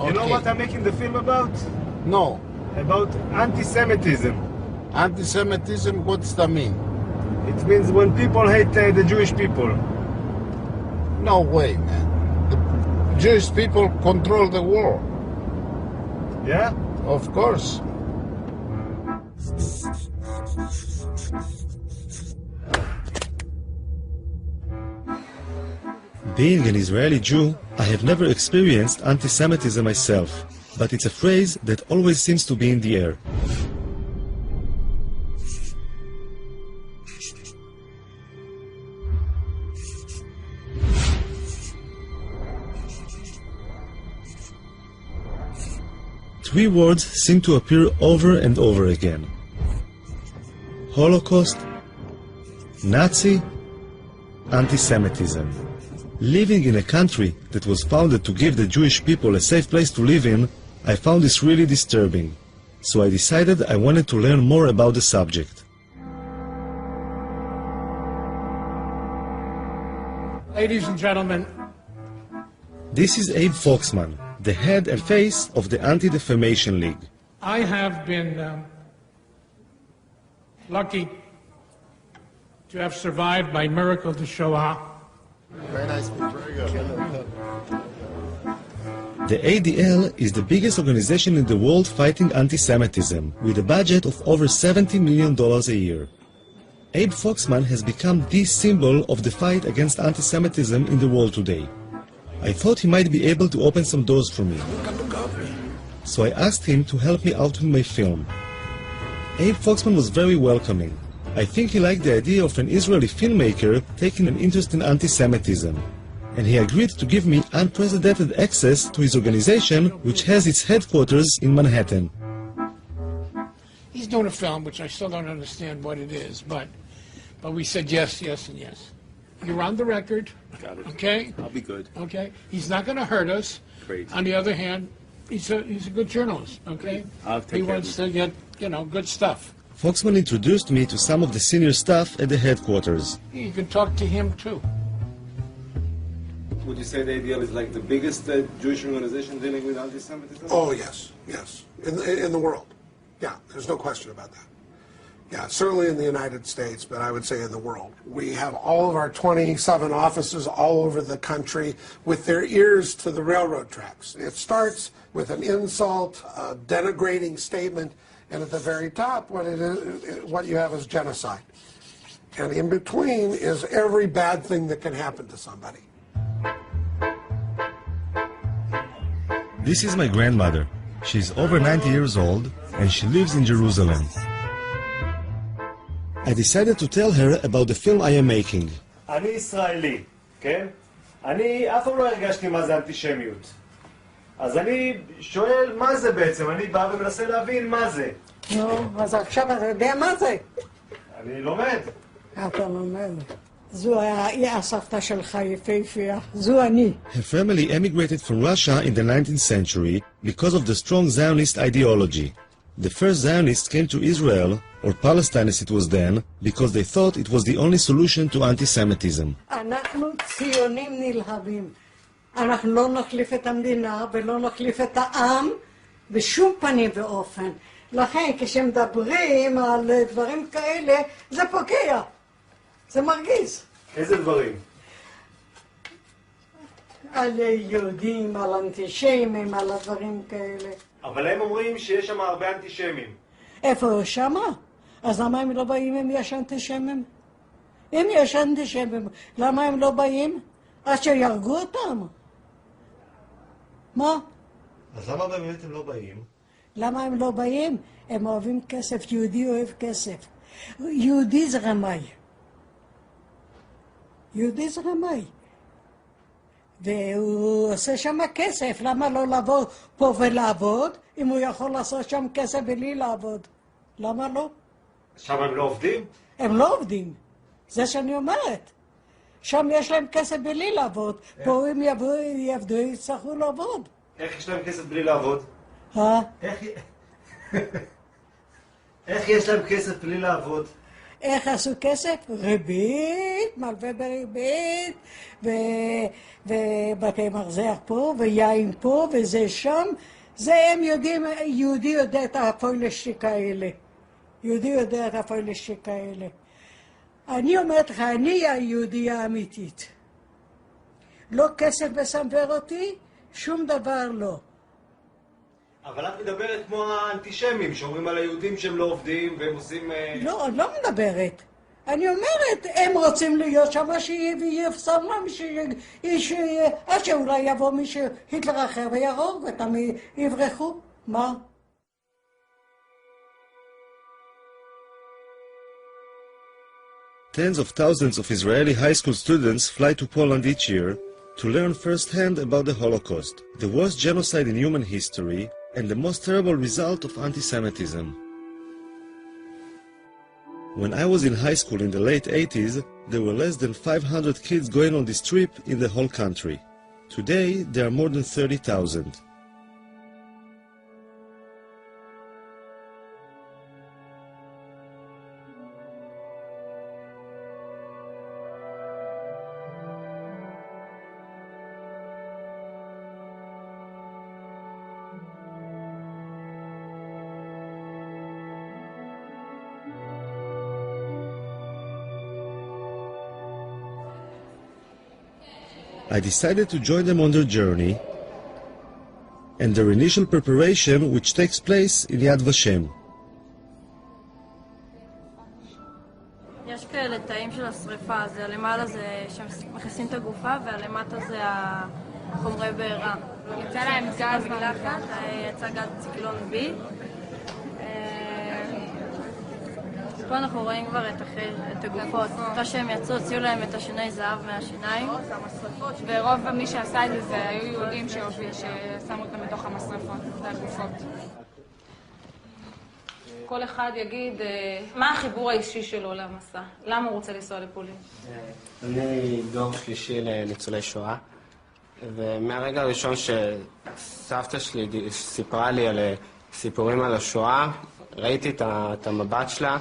You know what I'm making the film about? No. About anti-Semitism. Anti-Semitism, what's that mean? It means when people hate the Jewish people. No way, man. The Jewish people control the world. Yeah? Of course. Being an Israeli Jew, I have never experienced anti-Semitism myself, but it's a phrase that always seems to be in the air. Three words seem to appear over and over again: Holocaust, Nazi, anti-Semitism. Living in a country that was founded to give the Jewish people a safe place to live in, I found this really disturbing. So I decided I wanted to learn more about the subject. Ladies and gentlemen, this is Abe Foxman, the head and face of the Anti-Defamation League. I have been lucky to have survived by miracle the Shoah. Very nice picture. The ADL is the biggest organization in the world fighting anti-Semitism, with a budget of over $70 million a year. Abe Foxman has become the symbol of the fight against anti-Semitism in the world today. I thought he might be able to open some doors for me. So I asked him to help me out with my film. Abe Foxman was very welcoming. I think he liked the idea of an Israeli filmmaker taking an interest in anti-Semitism, and he agreed to give me unprecedented access to his organization, which has its headquarters in Manhattan. He's doing a film, which I still don't understand what it is, but we said yes, yes, and yes. You're on the record. Got it. Okay? I'll be good. Okay? He's not going to hurt us. Great. On the other hand, he's a good journalist, okay? I'll take he care wants of to get, good stuff. Foxman introduced me to some of the senior staff at the headquarters. You can talk to him, too. Would you say the ADL is like the biggest Jewish organization dealing with anti-Semitism? Oh, yes, yes. In the world. Yeah, there's no question about that. Yeah, certainly in the United States, but I would say in the world. We have all of our 27 offices all over the country with their ears to the railroad tracks. It starts with an insult, a denigrating statement, and at the very top, what you have is genocide. And in between is every bad thing that can happen to somebody. This is my grandmother. She's over 90 years old, and she lives in Jerusalem. I decided to tell her about the film I am making. אני ישראלי, כן? אני אף פעם לא הרגשתי מה זה אנטישמיות. אז אני שואל מה זה בעצם, אני בא ומנסה להבין מה זה. נו, אז עכשיו אתה יודע מה זה? אני לומד. אתה לומד. זו הסבתא שלך יפהפייה, זו אני. Her family emigrated from Russia in the 19th century because of the strong Zionist ideology. The first Zionists came to Israel, or Palestine as it was then, because they thought it was the only solution to anti-Semitism. אנחנו ציונים נלהבים. אנחנו לא נחליף את המדינה ולא נחליף את העם בשום פנים ואופן. לכן כשמדברים על דברים כאלה, זה פוגע. זה מרגיז. איזה דברים? על יהודים, על אנטישמים, על הדברים כאלה. אבל הם אומרים שיש שם הרבה אנטישמים. איפה שמה? אז למה הם לא באים אם יש אנטישמים? אם יש אנטישמים, למה הם לא באים? עד שירגו אותם. מה? אז למה באמת הם לא באים? למה הם לא באים? הם אוהבים כסף, יהודי אוהב כסף. יהודי זה רמאי. יהודי זה רמאי. והוא עושה שם כסף, למה לא לבוא פה ולעבוד, אם הוא יכול לעשות שם כסף בלי לעבוד? למה לא? שם הם לא עובדים? הם לא עובדים, זה שאני אומרת. שם יש להם כסף בלי לעבוד, פה אם יעבדו, יצטרכו לעבוד. איך יש להם כסף בלי לעבוד? איך יש להם כסף בלי לעבוד? איך עשו כסף? ריבית, מלווה בריבית, ובתי מרזח פה, ויין פה, וזה שם. זה הם יודעים, יהודי יודע את הפוילשטיק האלה. יהודי יודע את הפוילשטיק האלה. אני אומרת לך, אני היהודייה האמיתית. לא כסף מסנוור אותי, שום דבר לא. אבל את מדברת כמו האנטישמים, שאומרים על היהודים שהם לא עובדים והם עושים... לא, לא מדברת. אני אומרת, הם רוצים להיות שם, שיפסם עד שאולי יבוא מישהו, היטלר אחר ויהרוג אותם, יברחו. מה? Tens of thousands of Israeli high school students fly to Poland each year to learn firsthand about the Holocaust, the worst genocide in human history, and the most terrible result of anti-Semitism. When I was in high school in the late 80s, there were less than 500 kids going on this trip in the whole country. Today, there are more than 30,000. I decided to join them on their journey and their initial preparation, which takes place in Yad Vashem. יש כאלה תאים של השריפה, זה למעלה זה שמכניסים את הגופה והלמטה זה החומרי בעירה. יצא להם גז מלחץ, יצא גז ציקלון B. פה אנחנו רואים כבר את הגופות. אחרי שהם יצאו, הוציאו להם את השיני זהב מהשיניים. ורוב מי שעשה את זה היו יהודים ששמו אותם בתוך המשרפות, את הגופות. כל אחד יגיד מה החיבור האישי שלו למסע, למה הוא רוצה לנסוע לפולין. אני דור שלישי לניצולי שואה, ומהרגע הראשון שסבתא שלי סיפרה לי על סיפורים על השואה, ראיתי את המבט שלה,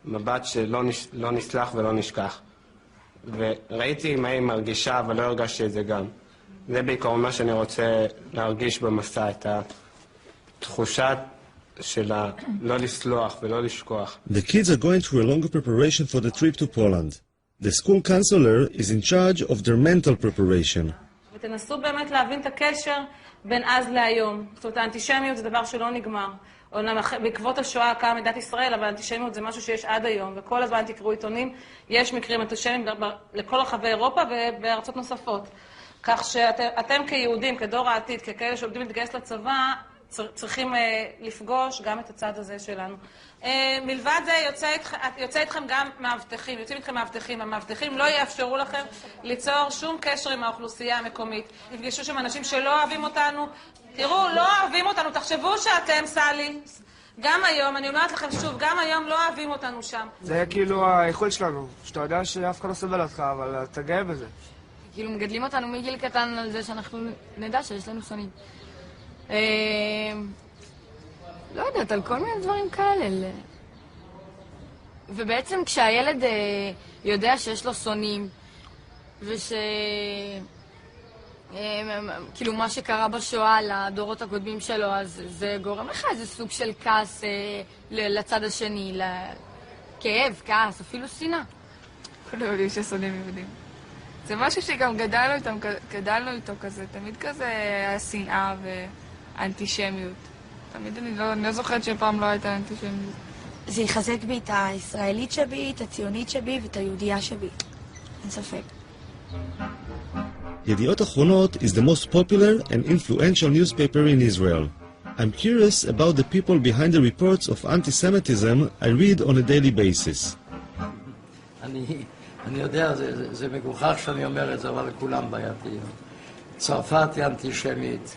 מבט שלא נסלח ולא נשכח. וראיתי מה היא מרגישה, אבל לא הרגשתי את זה גם. זה בעיקרון מה שאני רוצה להרגיש במסע, את התחושת שלה לא לסלוח ולא לשכוח. The kids are going through a longer preparation for the trip to Poland. The school counselor is in charge of their mental preparation. ותנסו באמת להבין את הקשר בין אז להיום. זאת אומרת, האנטישמיות זה דבר שלא נגמר. בעקבות השואה קמה מדינת ישראל, אבל האנטישמיות זה משהו שיש עד היום, וכל הזמן תקראו עיתונים, יש מקרים אנטישמיים לכל רחבי אירופה ובארצות נוספות. כך שאתם כיהודים, כדור העתיד, ככאלה שעובדים להתגייס לצבא, צריכים לפגוש גם את הצד הזה שלנו. מלבד זה יוצא איתכם גם מאבטחים, יוצאים איתכם מאבטחים. המאבטחים לא יאפשרו לכם ליצור שום קשר עם האוכלוסייה המקומית. נפגשו שם אנשים שלא אוהבים אותנו. תראו, לא אוהבים אותנו, תחשבו שאתם סלי. גם היום, אני אומרת לכם שוב, גם היום לא אוהבים אותנו שם. זה כאילו האיכות שלנו, שאתה יודע שאף אחד לא סובל אותך, אבל אתה גאה בזה. כאילו מגדלים אותנו מגיל קטן על זה שאנחנו נדע שיש לנו שונאים. לא יודעת, על כל מיני דברים כאלה. ובעצם כשהילד יודע שיש לו שונאים, כאילו מה שקרה בשואה לדורות הקודמים שלו, אז זה גורם לך איזה סוג של כעס לצד השני, כאב, כעס, אפילו שנאה. כולנו יודעים ששונאים יהודים. זה משהו שגם גדלנו איתו כזה, תמיד כזה השנאה ואנטישמיות. תמיד אני לא זוכרת שפעם לא הייתה אנטישמיות. זה יחזק בי את הישראלית שבי, את הציונית שבי ואת היהודייה שבי. אין ספק. Yediot Achronot is the most popular and influential newspaper in Israel. I'm curious about the people behind the reports of anti-Semitism I read on a daily basis. אני יודע, זה מגוחך שאני אומר את זה, אבל לכולם בעייתי. צרפת היא אנטישמית,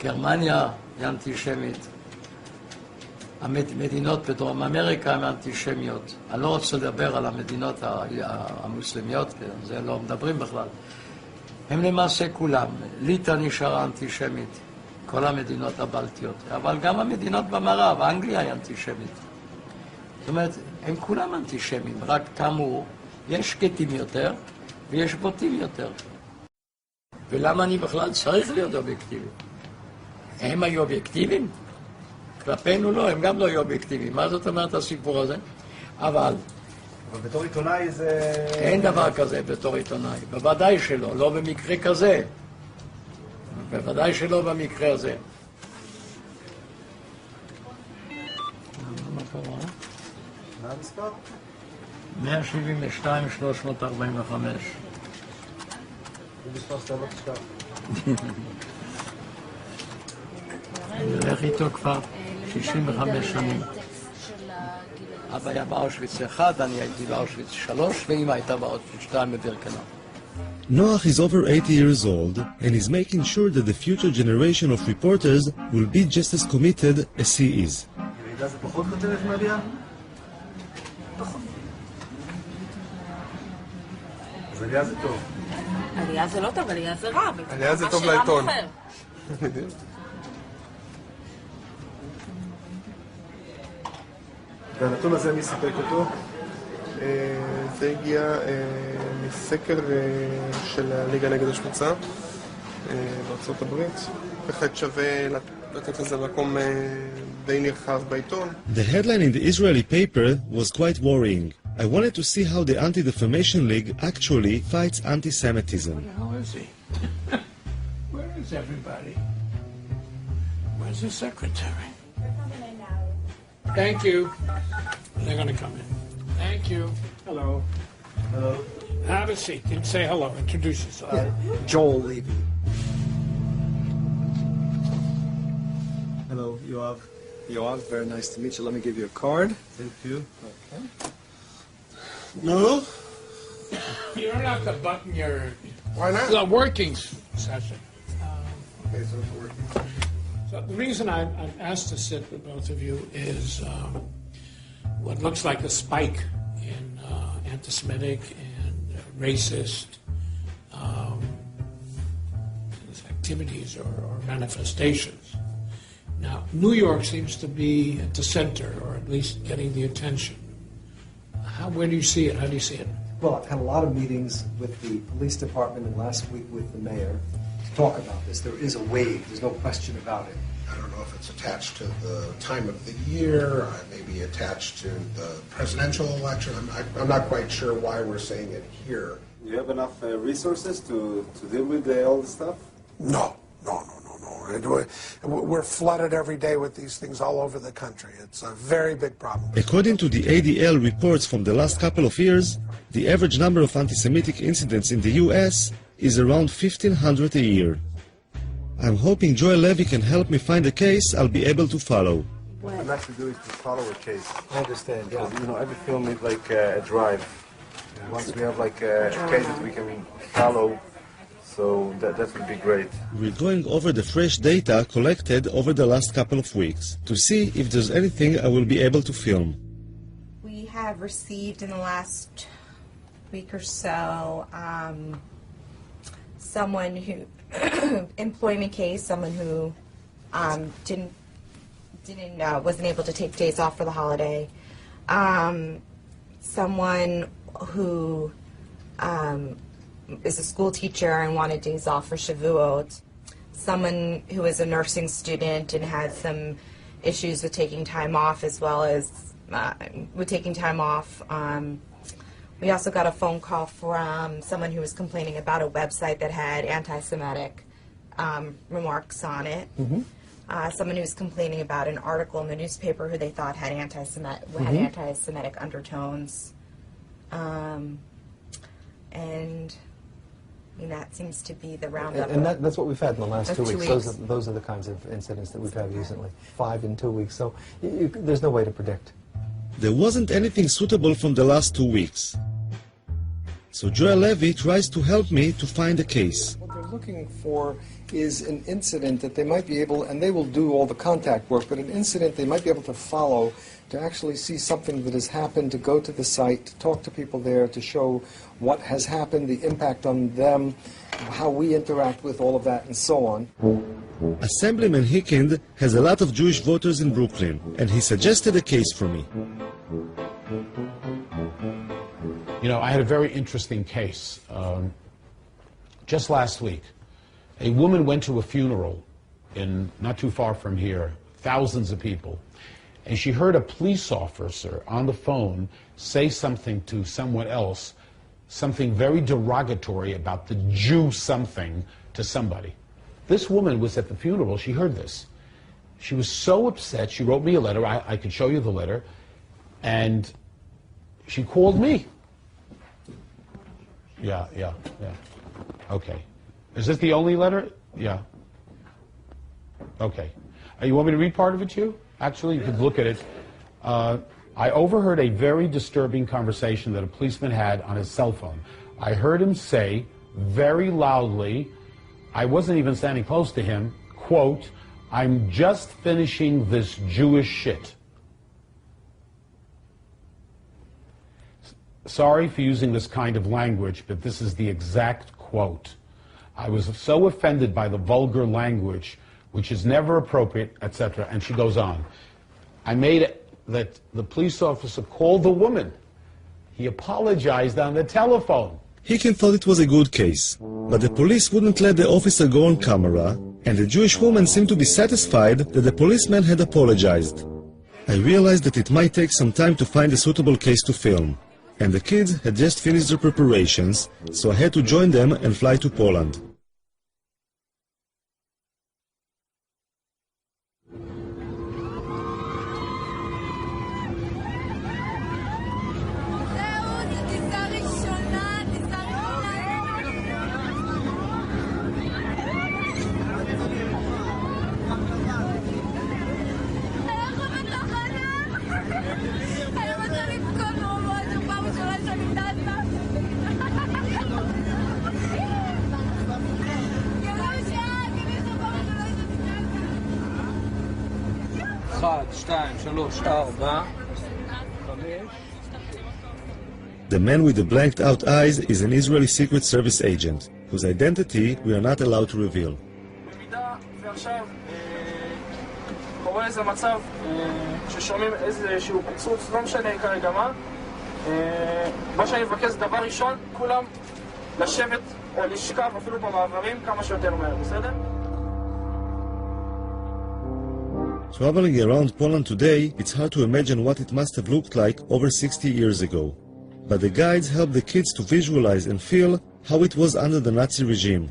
גרמניה היא אנטישמית, המדינות בדרום אמריקה הן אנטישמיות. אני לא רוצה לדבר על המדינות המוסלמיות, זה לא מדברים בכלל. הם למעשה כולם. ליטא נשארה אנטישמית, כל המדינות הבלטיות, אבל גם המדינות במערב, אנגליה היא אנטישמית. זאת אומרת, הם כולם אנטישמים, רק כאמור, יש שקטים יותר ויש בוטים יותר. ולמה אני בכלל צריך להיות אובייקטיבי? הם היו אובייקטיביים? כלפינו לא, הם גם לא היו אובייקטיביים. מה זאת אומרת הסיפור הזה? אבל בתור עיתונאי זה... אין דבר כזה בתור עיתונאי. בוודאי שלא, לא במקרה כזה. בוודאי שלא במקרה הזה. מה קורה? מה המספר? 172,345. זה מספר שאתה לא תשכח. אני הולך איתו כבר 65 שנים. אבא היה באושוויץ 1, אני הייתי באושוויץ 3, ואמא הייתה באושוויץ 2 בבירקנאו. Noach is over 80 years old and is making sure that the future generation of reporters will be just as committed as he is. ירידה זה פחות כותבת מעלייה? פחות. אז עלייה זה טוב. עלייה זה לא טוב, עלייה זה רע. עלייה זה טוב לעיתון. והנתון הזה מי סיפק אותו? זה הגיע מסקר של הליגה נגד השמצה בארצות הברית. בהחלט שווה לתת לזה מקום די נרחב בעיתון. The headline in the Israeli paper was quite worrying. I wanted to see how the Anti-Defamation League actually fights anti-Semitism. How is he? Where is everybody? Where's the secretary? Thank you. They're going to come in. Thank you. Hello. Hello. Have a seat. And say hello. Introduce yourself. Joel Levy. Hello, Yoav. Yoav, very nice to meet you. Let me give you a card. Thank you. Okay. No? You don't have to button your... Why not? The working session. Okay, so it's working. So the reason I'm asked to sit with both of you is what looks like a spike in anti-Semitic and racist activities or manifestations. Now, New York seems to be at the center, or at least getting the attention. Where do you see it? How do you see it? Well, I've had a lot of meetings with the police department and last week with the mayor to talk about this. There is a wave. There's no question about it. I don't know if it's attached to the time of the year, maybe attached to the presidential election. I'm not quite sure why we're saying it here. Do you have enough resources to deal with all this stuff? No. We're flooded every day with these things all over the country. It's a very big problem. According to the ADL reports from the last couple of years, the average number of anti-Semitic incidents in the US is around 1,500 a year. I'm hoping Joel Levy can help me find a case I'll be able to follow. What I'm actually doing is to follow a case. I understand, yeah. Because, every film is like a drive. Once we have like a case that we can follow, so that would be great. We're going over the fresh data collected over the last couple of weeks to see if there's anything I will be able to film. We have received in the last week or so someone who employment case, someone who wasn't able to take days off for the holiday, someone who is a school teacher and wanted days off for Shavuot, someone who is a nursing student and had some issues with taking time off as well as with taking time off. We also got a phone call from someone who was complaining about a website that had anti-Semitic remarks on it. Mm-hmm. Someone who was complaining about an article in the newspaper who they thought had anti-Semitic undertones. And that seems to be the roundup. And that's what we've had in the last 2 weeks. 2 weeks. Those are the kinds of incidents that we've had recently. 5 in 2 weeks. So there's no way to predict. There wasn't anything suitable from the last 2 weeks. So Joel Levy tries to help me to find a case. What they're looking for is an incident that they might be able, and they will do all the contact work, but an incident they might be able to follow, to actually see something that has happened, to go to the site, to talk to people there, to show what has happened, the impact on them, how we interact with all of that, and so on. Assemblyman Hickind has a lot of Jewish voters in Brooklyn, and he suggested a case for me. You know, I had a very interesting case. Just last week, a woman went to a funeral not too far from here, thousands of people, and she heard a police officer on the phone say something to someone else, something very derogatory about the Jew something to somebody. This woman was at the funeral, she heard this. She was so upset, she wrote me a letter, I could show you the letter, and she called me. Yeah. Okay. Is this the only letter? Yeah. Okay. You want me to read part of it to you? Actually, you could look at it. I overheard a very disturbing conversation that a policeman had on his cell phone. I heard him say very loudly, I wasn't even standing close to him, quote, "I'm just finishing this Jewish shit." Sorry for using this kind of language, but this is the exact quote. I was so offended by the vulgar language, which is never appropriate, etc. And she goes on. I made it that the police officer called the woman. He apologized on the telephone. Hicken thought it was a good case, but the police wouldn't let the officer go on camera, and the Jewish woman seemed to be satisfied that the policeman had apologized. I realized that it might take some time to find a suitable case to film, and the kids had just finished their preparations, so I had to join them and fly to Poland. The man with the blanked out eyes is an Israeli Secret Service agent, whose identity we are not allowed to reveal. ועכשיו קורה איזה מצב ששומעים איזשהו פיצוץ, לא משנה כרגע מה שאני מבקש דבר ראשון, כולם לשבת או לשכב אפילו במעברים כמה שיותר מהר, בסדר? Traveling around Poland today, it's hard to imagine what it must have looked like over 60 years ago. But the guides help the kids to visualize and feel how it was under the Nazi regime.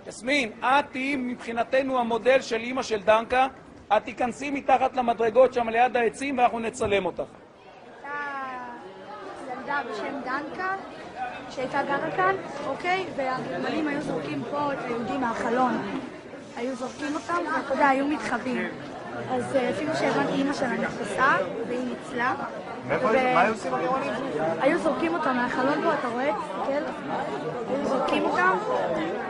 יסמין, את תהיי מבחינתנו המודל של אמא של דנקה, את תיכנסי מתחת למדרגות שם ליד העצים ואנחנו נצלם אותך. ילדה בשם דנקה, שהייתה גרה כאן, אוקיי? והגרמנים היו זורקים פה את היהודים מהחלון. היו זורקים אותם, ואתה יודע, היו מתחבאים. אז אפילו שהבנתי אמא שלה נתפסה, והיא ניצלה. מה היו עושים הגרמנים? היו זורקים אותם מהחלון פה, אתה רואה? תסתכל. היו זורקים אותם,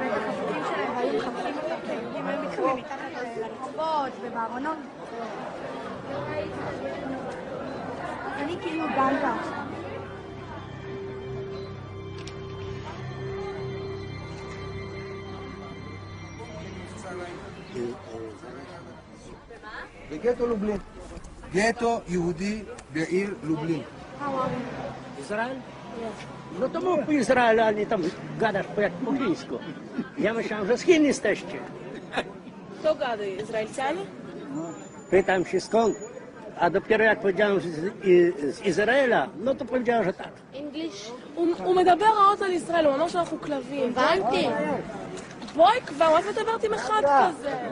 ואת החזקים שלהם, והיו מחפשים אותם, כי היהודים היו מתחבאים מתחת לרצפות ובארונות. אני כאילו דנקה. בגטו לובלין. גטו יהודי בעיר לובלин. Израиль? No to mów po Izraelu, a nie tam gadasz po chińsku. Ja myślałem, że z Chin jesteście. Kto gada? Izraelcianie? Pytam się skąd, a dopiero jak powiedziałem z Izraela, no to powiedziała, że tak. English? הוא מדבר רעות על ישראל, הוא אמר שאנחנו כלבים. הבנתי. בואי כבר, מה את מדברת עם אחד כזה?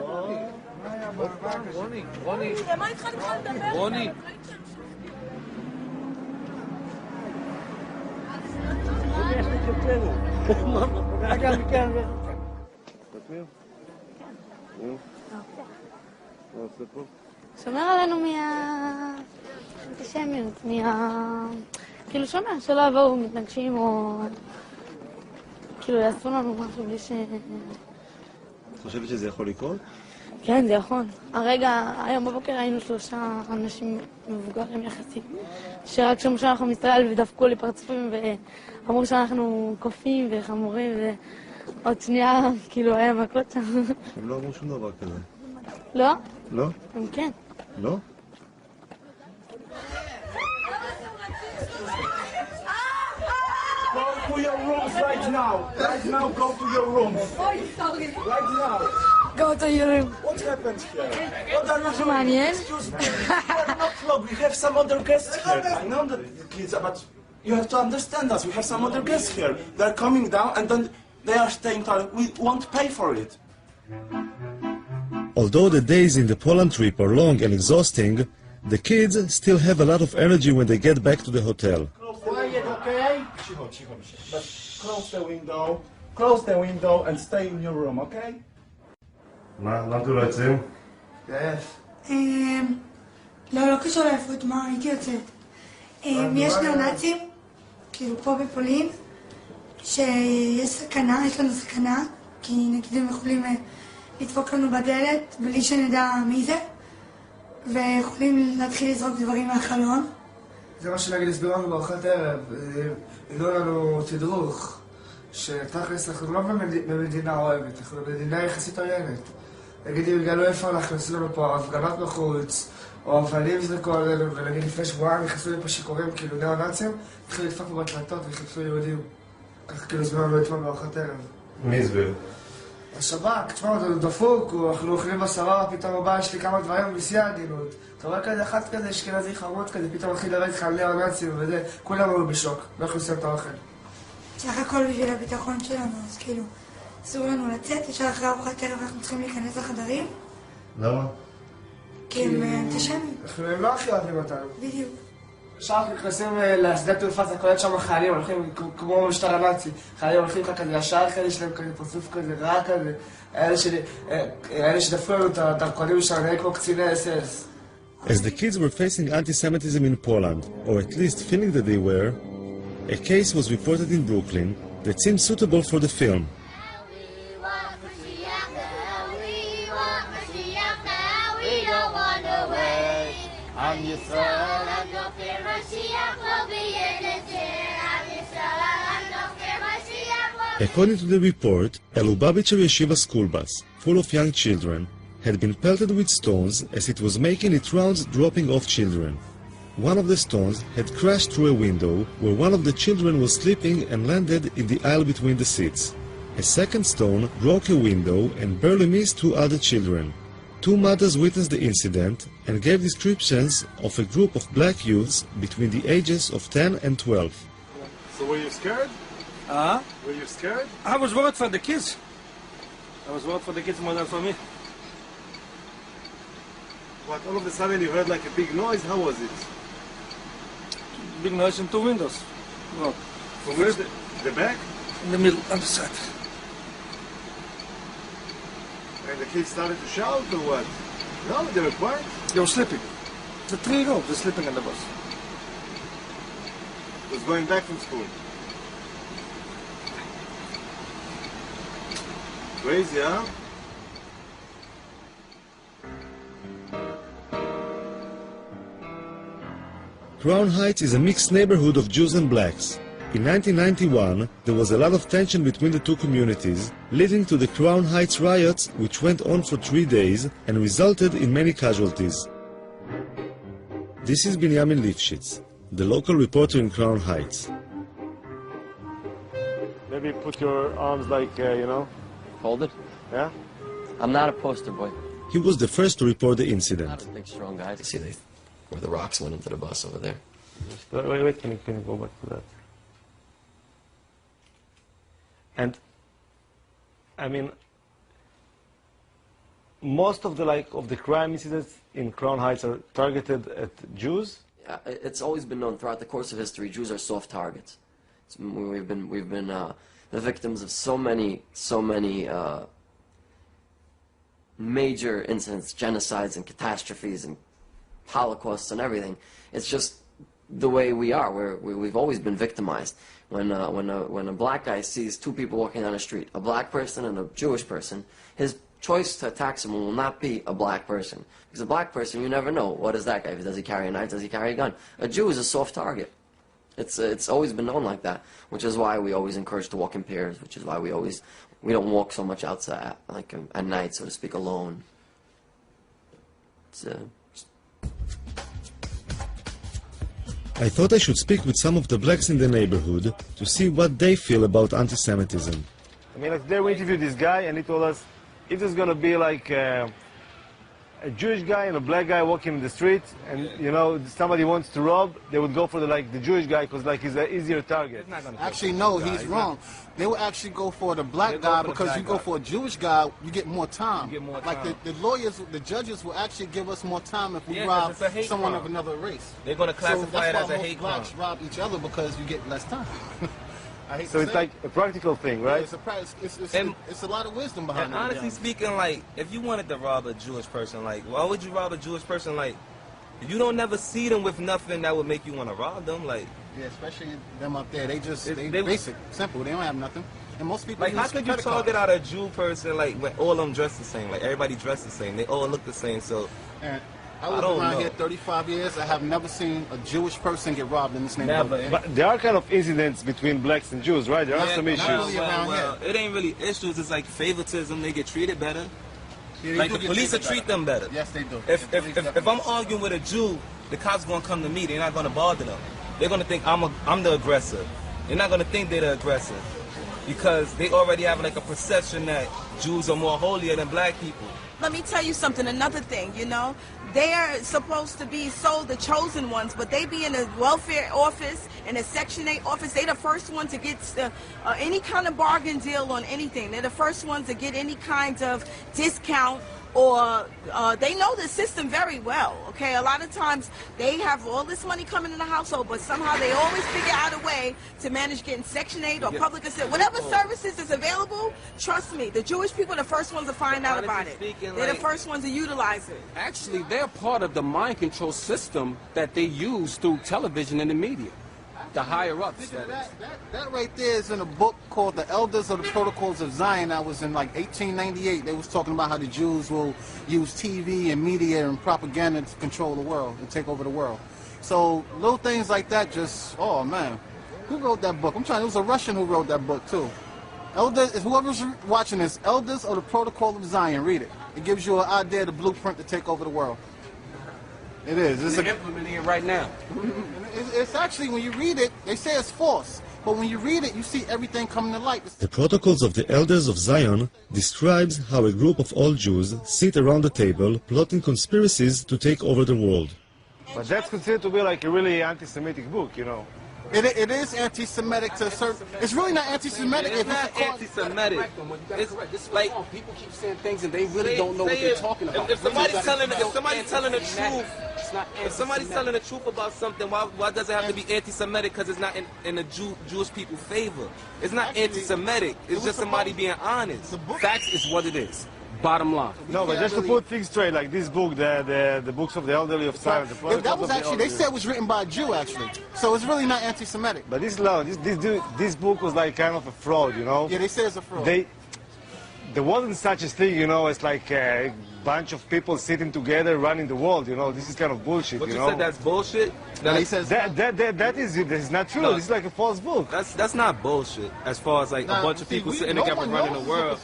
רוני. מה איתך נתחיל לדבר? רוני. שומר עלינו מהאנטישמיות, כאילו שומר, שלא יבואו מתנגשים או כאילו יעשו לנו משהו בלי ש... את חושבת שזה יכול לקרות? כן, זה יכול. הרגע, היום בבוקר היינו 3 אנשים מבוגרים יחסית, שרק שמעו שאנחנו מישראל ודפקו לי פרצופים ואמרו שאנחנו קופים וחמורים ועוד שנייה כאילו היה מכות שם. הם לא אמרו שום דבר כזה. לא? לא? הם כן. לא? right now. Right now, go to your room. אוי, סורי. Right now. Go to your room. What happened here? What are you משהו מעניין? Excuse me. Look, we have some other guests here. I know that the kids, but you have to understand us. We have some other guests here. They're coming down and then they are staying there. We won't pay for it. Although the days in the Poland trip are long and exhausting, the kids still have a lot of energy when they get back to the hotel. Quiet, okay? But close the window and stay in your room, okay? מה? למה אתם לא יוצאים? Yes. לא קשור לעייפות, מה, הייתי יוצאת. יש ניאו-נאצים, כאילו פה בפולין, שיש סכנה, יש לנו סכנה, כי נגיד הם יכולים לדפוק לנו בדלת בלי שנדע מי זה, ויכולים להתחיל לזרוק דברים מהחלון. זה מה שנגיד הסבירו לנו בארוחת ערב, הביאו לנו תדרוך, שתכלס אנחנו לא במדינה אוהבת, אנחנו במדינה יחסית עוינת. נגיד אם יגלו איפה אנחנו עשינו לנו פה הפגנות בחוץ, או אבנים זרקו עלינו, ונגיד לפני שבועיים נכנסו לי פה שיכורים כאילו ניאו-נאצים, התחילו לדפוק פה בדלתות וחיפשו יהודים. ככה כאילו הסבירו לנו אתמול בארוחת ערב. מי הסביר? השב"כ, תשמע, זה דפוק, אנחנו אוכלים בשרה, פתאום הבא יש לי כמה דברים בשיא העדינות. אתה רואה כזה אחד כזה, אשכנזי חמוד כזה, פתאום מתחיל לדבר איתך על ניאו-נאצים וזה, כולם היו בשוק, לא יכולים לסיים את האוכל. סך הכל בשביל הביטחון שלנו, אז כאילו, אסור לנו לצאת, ישר אחרי ארוחת ערב אנחנו צריכים להיכנס לחדרים. למה? כי הם אנטישמים. הם לא הכי אוהבים אותנו. בדיוק. עכשיו אנחנו נכנסים לשדה תעופה, זה כולל שם חיילים, הולכים כמו משטר הנאצי. חיילים הולכים לך כזה ישר, כאלה שלהם כזה פרצוף כזה, רע כזה. אלה שדפקו לנו את הדרכונים שלנו, נראה כמו קציני SS. As the kids were facing anti-Semitism in Poland, or at least feeling that they were, a case was reported in Brooklyn that seemed suitable for the film. According to the report, a Lubavitcher yeshiva school bus, full of young children, had been pelted with stones as it was making its rounds dropping off children. One of the stones had crashed through a window where one of the children was sleeping and landed in the aisle between the seats. A second stone broke a window and barely missed two other children. Two mothers witnessed the incident and gave descriptions of a group of black youths between the ages of 10 and 12. So were you scared? Were you scared? I was worried for the kids. I was worried for the kids more than for me. What, all of a sudden you heard like a big noise? How was it? Big noise in two windows. Well, from where? The back? In the middle, on the side. And the kids started to shout or what? No, they were quiet? They were sleeping. The 3-year-olds were sleeping on the bus. Was going back from school. Crazy, huh? Crown Heights is a mixed neighborhood of Jews and blacks. In 1991, there was a lot of tension between the two communities, leading to the Crown Heights riots, which went on for 3 days and resulted in many casualties. This is Binyamin Lifshitz, the local reporter in Crown Heights. Maybe put your arms like, you know. Folded? Yeah? I'm not a poster boy. He was the first to report the incident. Not a big, strong guy. See, where the rocks went into the bus over there. Wait, can you go back to that? And, I mean, most of the crime incidents in Crown Heights are targeted at Jews? Yeah, it's always been known throughout the course of history, Jews are soft targets. We've been the victims of so many major incidents, genocides and catastrophes and holocausts and everything. It's just the way we are. We've always been victimized. When a black guy sees two people walking down the street, a black person and a Jewish person, his choice to attack someone will not be a black person. Because a black person, you never know, what is that guy? Does he carry a knife? Does he carry a gun? A Jew is a soft target. It's always been known like that, which is why we always encourage to walk in pairs, which is why we don't walk so much outside, like at night, so to speak, alone. I thought I should speak with some of the blacks in the neighborhood to see what they feel about anti-Semitism. I mean, like, there we interviewed this guy, and he told us, if there's going to be like a Jewish guy and a black guy walking in the street, and you know somebody wants to rob, they would go for the Jewish guy because he's an easier target. Actually, no, he's wrong. They would actually go for the black guy because you go for a Jewish guy, you get more time. Like the lawyers, the judges will actually give us more time if we rob someone of another race. They're going to classify it as a hate crime. Blacks rob each other because you get less time. So it's like a practical thing, right? Yeah, it's a lot of wisdom behind it. And honestly speaking, like, if you wanted to rob a Jewish person, like, why would you rob a Jewish person? Like, you don't never see them with nothing that would make you want to rob them. Like, yeah, especially them up there. They basic, simple. They don't have nothing. And most people like, how could you target out a Jew person, like, when all of them dress the same? Like, everybody dressed the same. They all look the same. So, I was around here 35 years. I have never seen a Jewish person get robbed in this neighborhood. Never. But there are kind of incidents between blacks and Jews, right? There are some issues. Well, it ain't really issues. It's like favoritism. They get treated better. Yeah, like the police will treat them better. Yes, they do. If I'm arguing with a Jew, the cops gonna come to me. They're not gonna bother them. They're gonna think I'm the aggressor. They're not gonna think they're the aggressor because they already have like a perception that Jews are more holier than black people. Let me tell you something, another thing, you know. They are supposed to be the chosen ones, but they be in a welfare office, in a Section 8 office. They're the first one to get any kind of bargain deal on anything. They're the first ones to get any kind of discount, or they know the system very well, okay? A lot of times they have all this money coming in the household, but somehow they always figure out a way to manage getting Section 8 or public assistance. Whatever services is available, trust me, the Jewish people are the first ones to find out about it. They're the first ones to utilize it. Actually, they're part of the mind control system that they use through television and the media. The higher ups. That right there is in a book called The Elders of the Protocols of Zion. That was in like 1898. They was talking about how the Jews will use TV and media and propaganda to control the world and take over the world. So little things like that just, oh man. Who wrote that book? It was a Russian who wrote that book too. Elders, if whoever's watching this, Elders of the Protocol of Zion, read it. It gives you an idea of the blueprint to take over the world. It is. They're implementing it right now. It's actually, when you read it, they say it's false. But when you read it, you see everything coming to light. The Protocols of the Elders of Zion describes how a group of old Jews sit around a table plotting conspiracies to take over the world. But that's considered to be like a really anti-Semitic book, you know. It is anti-Semitic to a certain... It's really not anti-Semitic. It's not anti-Semitic. It's like... People keep saying things and they really don't know what they're talking about. If somebody's telling the truth... If somebody's telling the truth about something, why does it have to be anti-Semitic? Because it's not in the Jewish people's favor. It's not anti-Semitic. It's just somebody being honest. Facts is what it is. Bottom line. No, but just to put things straight, like this book, the books of the elderly of Zion. That was actually, they said it was written by a Jew, actually. So it's really not anti-Semitic. But this book was like kind of a fraud, you know? Yeah, they say it's a fraud. There wasn't such a thing, you know, it's like a bunch of people sitting together running the world, you know? This is kind of bullshit, What you you know? said, that's bullshit? He says that is not true. This is like a false book. That's not bullshit. As far as like a bunch of people sitting together running the world.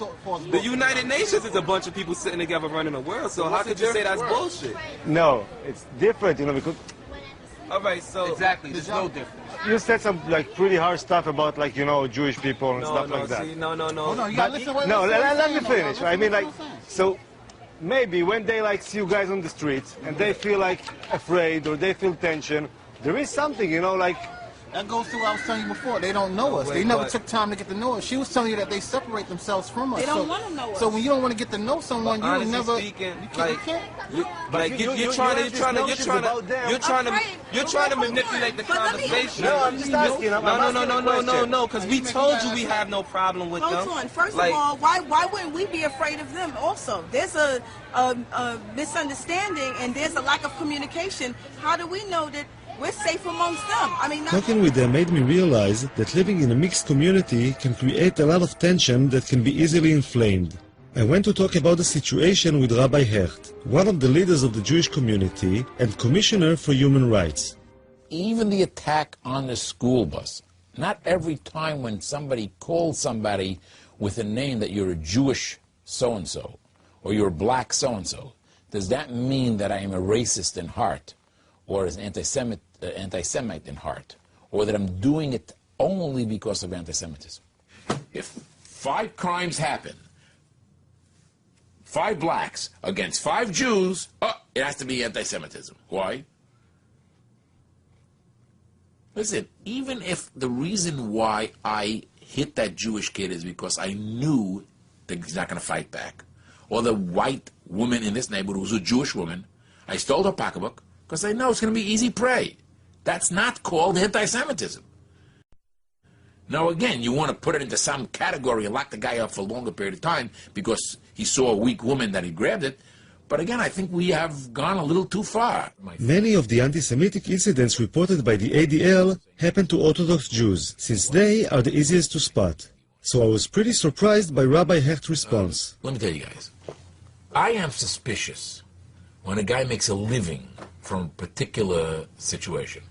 The United Nations is a bunch of people sitting together running the world. So how could you say that's bullshit? No, it's different, you know, because... All right, so... Exactly, there's no difference. You said some like pretty harsh stuff about like, you know, Jewish people and stuff like that. No. Hold on, you gotta listen. Let me finish. I mean, like, so maybe when they like see you guys on the streets and they feel like afraid or they feel tension, there is something, you know, like... That goes to what I was telling you before. They don't know us. They never took time to get to know us. She was telling you that they separate themselves from us. They don't want to know us. So when you don't want to get to know someone, you would never... You're trying to manipulate the conversation. No, I'm just asking. No, because we told you we have no problem with them. Hold on. First of all, why wouldn't we be afraid of them also? There's a misunderstanding and there's a lack of communication. How do we know that we're safe amongst them? I mean, talking with them made me realize that living in a mixed community can create a lot of tension that can be easily inflamed. I went to talk about the situation with Rabbi Hecht, one of the leaders of the Jewish community and Commissioner for Human Rights. Even the attack on the school bus. Not every time when somebody calls somebody with a name that you're a Jewish so-and-so or you're a black so-and-so, does that mean that I am a racist in heart or an anti-Semite anti-Semite in heart, or that I'm doing it only because of anti-Semitism. If 5 crimes happen, 5 blacks against 5 Jews, it has to be anti-Semitism. Why? Listen, even if the reason why I hit that Jewish kid is because I knew that he's not going to fight back, or the white woman in this neighborhood who's a Jewish woman, I stole her pocketbook because I know it's going to be easy prey. That's not called anti-Semitism. Now again, you want to put it into some category and lock the guy up for a longer period of time because he saw a weak woman that he grabbed it. But again, I think we have gone a little too far. Many of the anti-Semitic incidents reported by the ADL happen to Orthodox Jews, since they are the easiest to spot. So I was pretty surprised by Rabbi Hecht's response. Let me tell you guys, I am suspicious when a guy makes a living from a particular situation.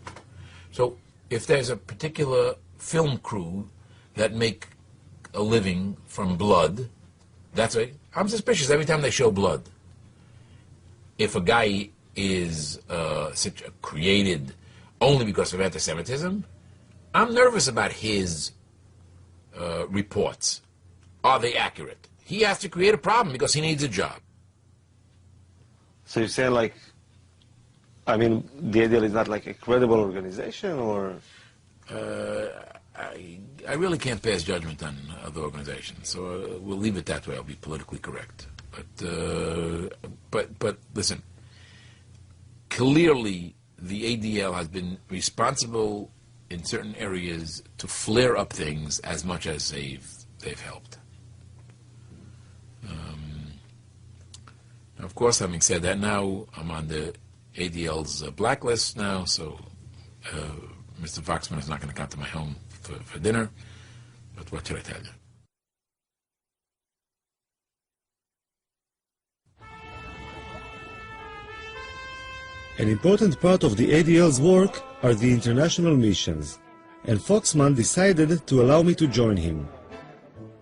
So if there's a particular film crew that make a living from blood, that's right. I'm suspicious every time they show blood. If a guy is created only because of anti-Semitism, I'm nervous about his reports. Are they accurate? He has to create a problem because he needs a job. So you're saying, like, I mean, the ADL is not like a credible organization, or? I really can't pass judgment on other organizations, so we'll leave it that way. I'll be politically correct. But listen, clearly the ADL has been responsible in certain areas to flare up things as much as they've helped. Of course, having said that, now I'm on the ADL's blacklist now, so Mr. Foxman is not going to come to my home for dinner, but what should I tell you? An important part of the ADL's work are the international missions, and Foxman decided to allow me to join him.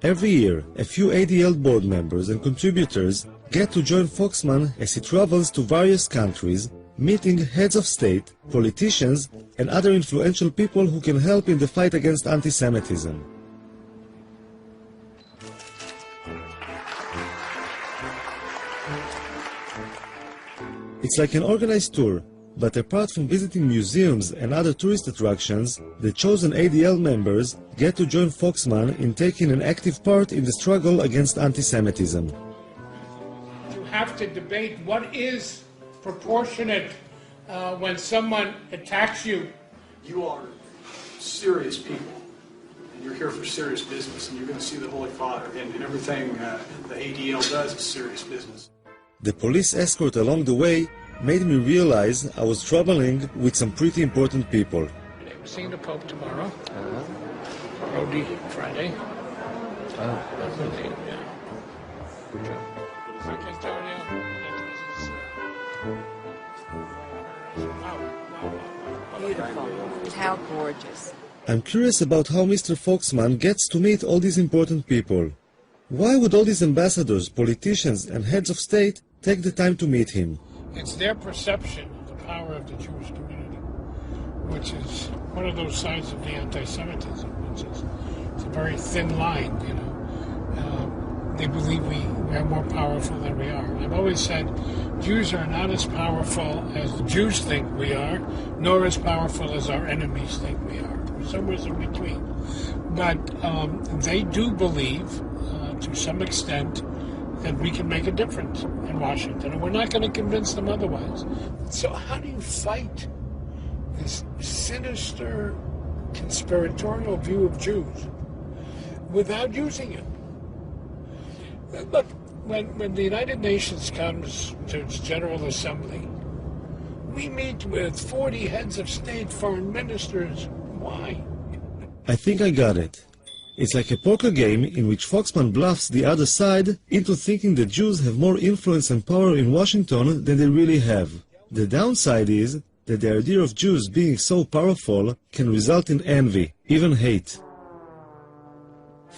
Every year, a few ADL board members and contributors get to join Foxman as he travels to various countries, meeting heads of state, politicians, and other influential people who can help in the fight against anti-Semitism. It's like an organized tour, but apart from visiting museums and other tourist attractions, the chosen ADL members get to join Foxman in taking an active part in the struggle against anti-Semitism. You have to debate what is proportionate when someone attacks you. You are serious people, and you're here for serious business, and you're going to see the Holy Father, and everything the ADL does is serious business. The police escort along the way made me realize I was traveling with some pretty important people. We're seeing the Pope tomorrow. Rodi Friday. Beautiful. How gorgeous. I'm curious about how Mr. Foxman gets to meet all these important people. Why would all these ambassadors, politicians, and heads of state take the time to meet him? It's their perception of the power of the Jewish community, which is one of those sides of the anti-Semitism, which is it's a very thin line, you know. They believe we are more powerful than we are. I've always said Jews are not as powerful as the Jews think we are, nor as powerful as our enemies think we are. We're somewhere in between. But they do believe, to some extent, that we can make a difference in Washington, and we're not going to convince them otherwise. So how do you fight this sinister, conspiratorial view of Jews without using it? Look, when the United Nations comes to its General Assembly, we meet with 40 heads of state, foreign ministers. Why? I think I got it. It's like a poker game in which Foxman bluffs the other side into thinking that Jews have more influence and power in Washington than they really have. The downside is that the idea of Jews being so powerful can result in envy, even hate.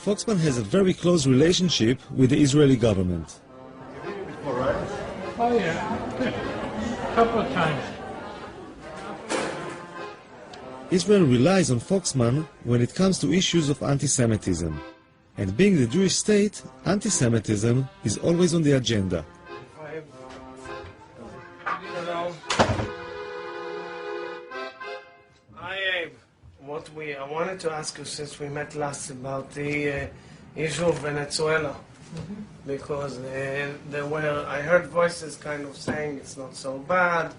Foxman has a very close relationship with the Israeli government. Oh yeah, a couple of times. Israel relies on Foxman when it comes to issues of anti-Semitism. And being the Jewish state, anti-Semitism is always on the agenda. I wanted to ask you, since we met last, about the issue of Venezuela, because I heard voices kind of saying it's not so bad,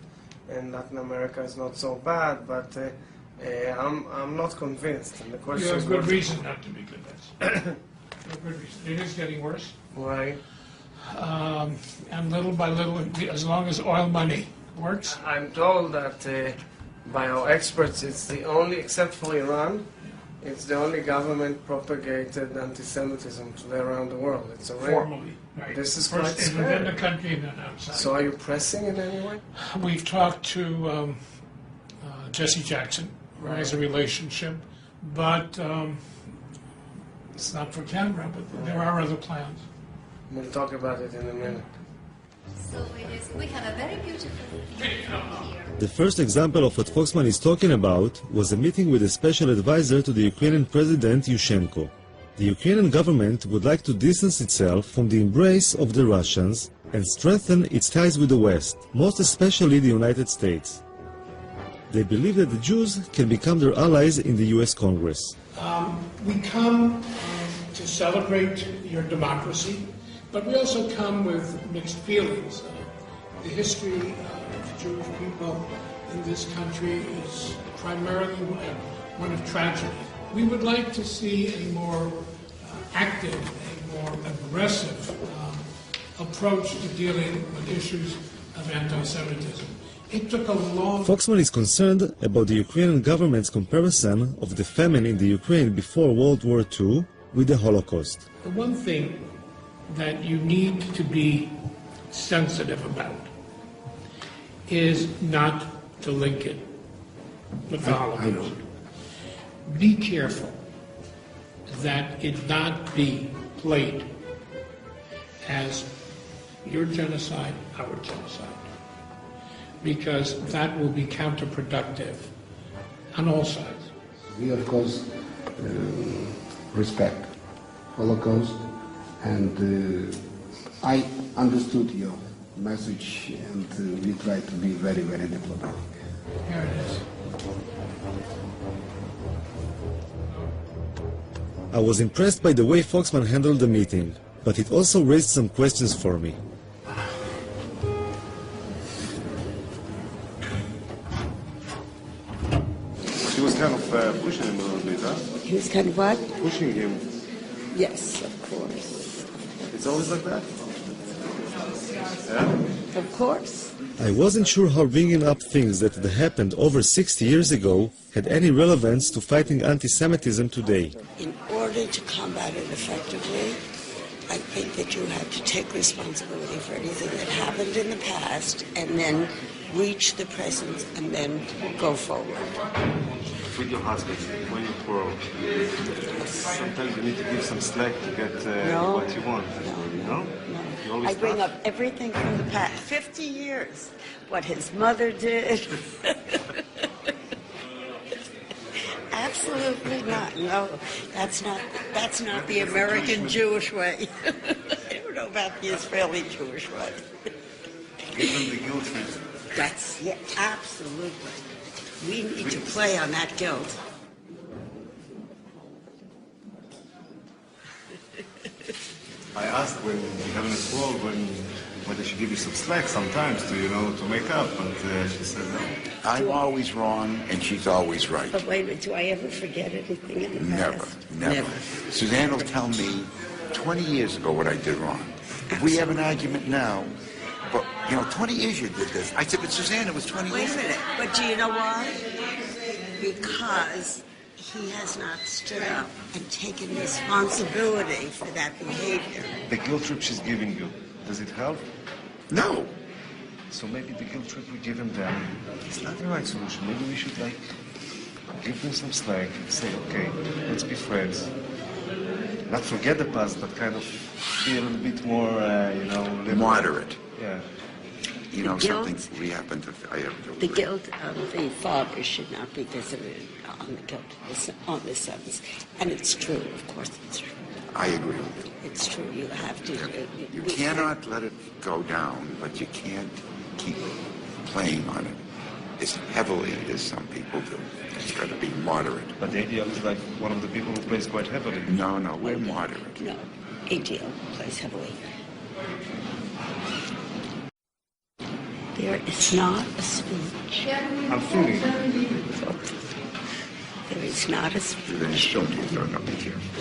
and Latin America is not so bad, but I'm not convinced. And the question You have is good reason not to be convinced. You have good reason. It is getting worse. Right. And little by little, as long as oil money works. I'm told that by our experts, it's the only, except for Iran, it's the only government propagated anti-Semitism today around the world. It's a Formally, right. This is First quite within the scary. country and then outside. So are you pressing in any way? We've talked to Jesse Jackson, who has a relationship, but it's not for camera, but there are other plans. We'll talk about it in a minute. So we have a very beautiful video here. The first example of what Foxman is talking about was a meeting with a special advisor to the Ukrainian President Yushchenko. The Ukrainian government would like to distance itself from the embrace of the Russians and strengthen its ties with the West, most especially the United States. They believe that the Jews can become their allies in the US Congress. We come to celebrate your democracy, but we also come with mixed feelings. The history of Jewish people in this country is primarily one of tragedy. We would like to see a more active, a more aggressive approach to dealing with issues of anti-Semitism. It took a long... Foxman is concerned about the Ukrainian government's comparison of the famine in the Ukraine before World War II with the Holocaust. The one thing that you need to be sensitive about is not to link it with the Holocaust. Be careful that it not be played as your genocide, our genocide, because that will be counterproductive on all sides. We, of course, respect Holocaust, and I understood your message, and we try to be very, very diplomatic. Here it is. I was impressed by the way Foxman handled the meeting, but it also raised some questions for me. She was kind of pushing him a little bit, huh? He was kind of what? Pushing him. Yes, of course. It's always like that? Yeah? Of course. I wasn't sure how bringing up things that had happened over 60 years ago had any relevance to fighting anti-Semitism today. In order to combat it effectively, I think that you have to take responsibility for anything that happened in the past and then reach the present and then go forward. With your husband, when you quarrel, sometimes you need to give some slack to get what you want. No? You always I bring tough? up everything from the past, 50 years, what his mother did. Absolutely not. No, that's not the American Jewish way. I don't know about the Israeli Jewish way. Give them the guilt trip. That's, yeah, absolutely. We need to play on that guilt. I asked when you having a quarrel, whether she give you some slack sometimes to make up, and she said no. I'm always wrong, and she's always right. But wait a minute, do I ever forget anything in the past? Never. Suzanne will tell me 20 years ago what I did wrong. If we have an argument now, but 20 years you did this. I said, but Suzanne, it was 20 years ago. Wait a minute, but do you know why? Because he has not stood up and taken responsibility for that behavior. The guilt trip she's giving you, does it help? No. So maybe the guilt trip we give him then is not the right solution. Maybe we should give them some slack and say, okay, let's be friends. Not forget the past, but kind of be a little bit more, moderate. Yeah. you know, something we happen to, I have to The guilt of the father should not be visited on the guilt on the sons. And it's true, of course it's true. I agree with you. It's true, you have to. You cannot let it go down, but you can't keep playing on it as heavily as some people do. It's got to be moderate. But ADL is like one of the people who plays quite heavily. No, we're moderate. No, ADL plays heavily. There is not a speech. I'm feeling There is not a speech.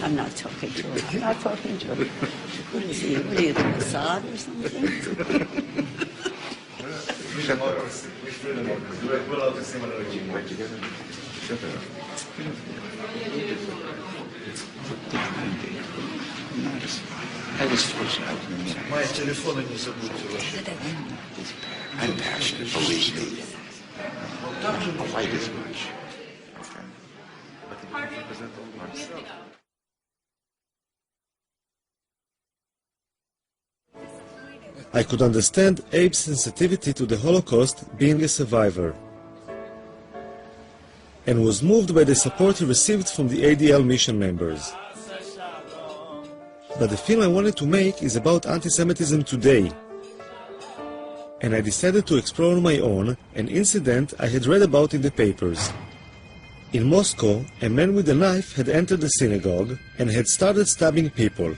I'm not talking to her. I'm not talking to her. What is he? What are you, the Mossad or something? I was fortunate. I'm passionate, believe me. Quite as much. I could understand Abe's sensitivity to the Holocaust being a survivor, and was moved by the support he received from the ADL mission members. But the film I wanted to make is about anti-Semitism today, and I decided to explore on my own an incident I had read about in the papers. In Moscow, a man with a knife had entered the synagogue and had started stabbing people.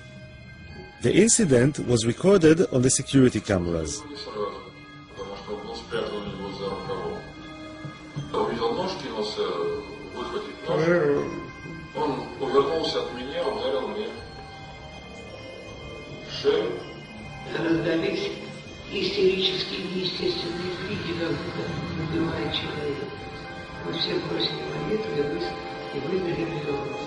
The incident was recorded on the security cameras. Раздались истерические, неестественные крики, как убивает человека. Мы все бросили монету и выбили белорус.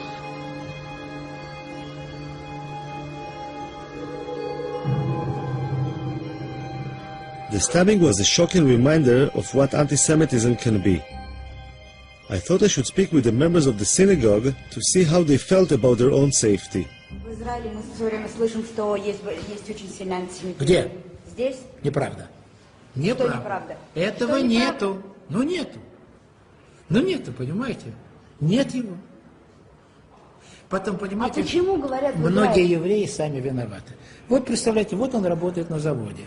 The stabbing was a shocking reminder of what anti-Semitism can be. I thought I should speak with the members of the synagogue to see how they felt about their own safety. В Израиле мы все время слышим, что есть очень сильный антисемитизм. Где? Здесь? Неправда. Что неправда? Этого Что нету. Ну нету. Ну нету, понимаете? Нет его. Потом, понимаете, почему говорят в многие Израиле? евреи сами виноваты. Вот представляете, вот он работает на заводе.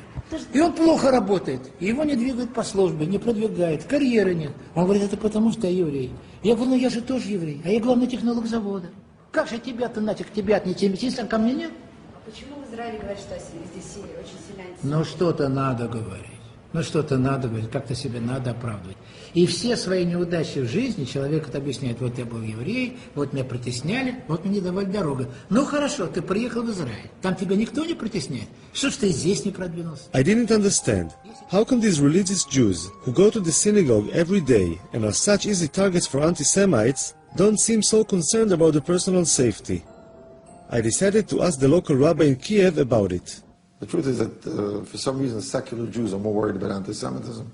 И он плохо работает. И его не двигают по службе, не продвигают, карьеры нет. Он говорит, это потому что я еврей. Я говорю, ну я же тоже еврей, а я главный технолог завода. Как же тебя-то нафиг, тебя от антисемитизма, ко мне нет? А почему в Израиле говорят, что здесь очень сильный антисемитизм? Ну что-то надо говорить. Ну что-то надо говорить, как-то себе надо оправдывать. И все свои неудачи в жизни человек это объясняет. Вот я был еврей, вот меня притесняли, вот мне не давали дорогу. Ну хорошо, ты приехал в Израиль. Там тебя никто не притесняет. Что ж ты здесь не продвинулся? I didn't understand. How come these religious Jews, who go to the synagogue every day and are such easy targets for anti-Semites, don't seem so concerned about their personal safety? I decided to ask the local rabbi in Kiev about it. The truth is that for some reason secular Jews are more worried about anti-Semitism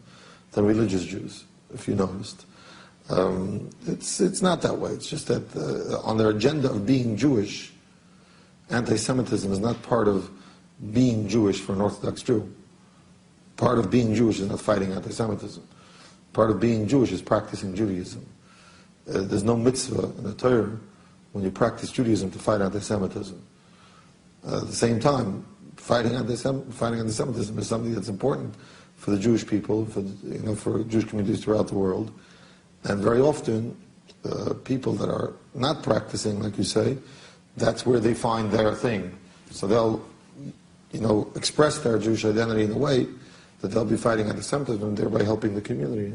than religious Jews, if you noticed. It's not that way. It's just that on their agenda of being Jewish, anti-Semitism is not part of being Jewish for an Orthodox Jew. Part of being Jewish is not fighting anti-Semitism. Part of being Jewish is practicing Judaism. There's no mitzvah in the Torah when you practice Judaism to fight anti-Semitism. At the same time, fighting anti-Semitism is something that's important for the Jewish people, for Jewish communities throughout the world. And very often, people that are not practicing, like you say, that's where they find their thing. So they'll, express their Jewish identity in a way that they'll be fighting anti-Semitism, thereby helping the community,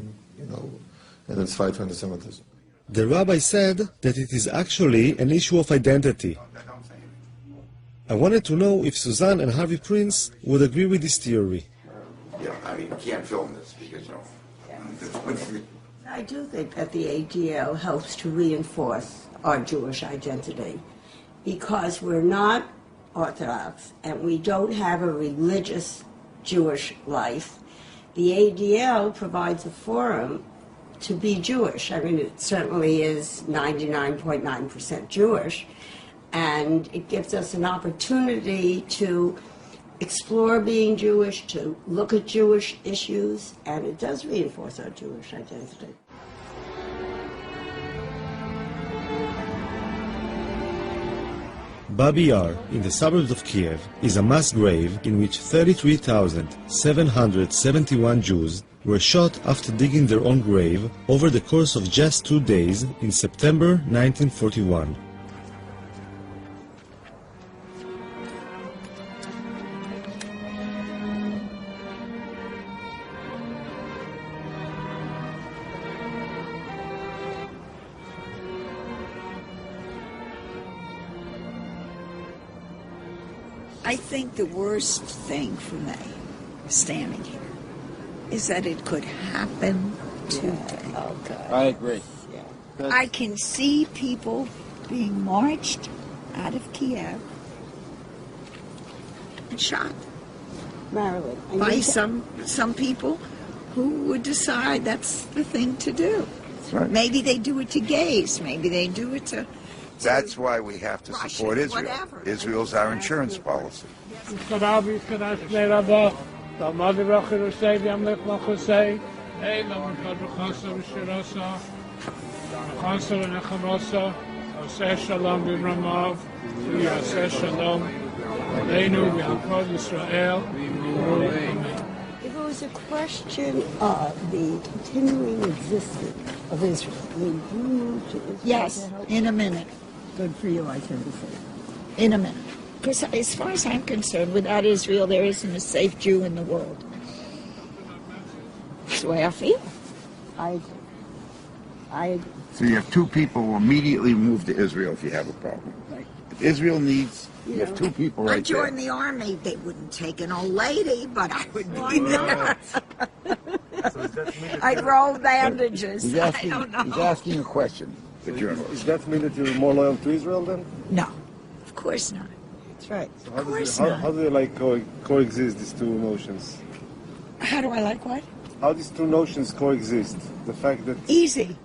in its fight for anti-Semitism. The rabbi said that it is actually an issue of identity. I wanted to know if Suzanne and Harvey Prince would agree with this theory. Yeah, I mean, you can't film this because, I do think that the ADL helps to reinforce our Jewish identity because we're not Orthodox and we don't have a religious Jewish life. The ADL provides a forum to be Jewish. I mean, it certainly is 99.9% Jewish, and it gives us an opportunity to explore being Jewish, to look at Jewish issues, and it does reinforce our Jewish identity. Babi Yar, in the suburbs of Kiev, is a mass grave in which 33,771 Jews were shot after digging their own grave over the course of just 2 days in September 1941. I think the worst thing for me, standing here, is that it could happen today. I agree. I can see people being marched out of Kiev and shot. Marilyn, by some people who would decide that's the thing to do. That's right. Maybe they do it to gays. Maybe they do it to... That's why we have to support Israel. whatever. Israel's our insurance policy. If it was a question of the continuing existence of Israel, would you move to Israel? Yes, in a minute. Good for you, I tend to say. In a minute. Because as far as I'm concerned, without Israel, there isn't a safe Jew in the world. That's the way I feel. I agree. So you have two people who immediately move to Israel if you have a problem. Right. If Israel needs, you have two people I right there. joined the army. They wouldn't take an old lady, but I would be there. I'd roll bandages. He's asking, I don't know. he's asking a question, the journalist. Does that mean that you're more loyal to Israel then? No, of course not. That's right. So How do you like coexist these two notions? How do I like what? How these two notions coexist? The fact that Easy.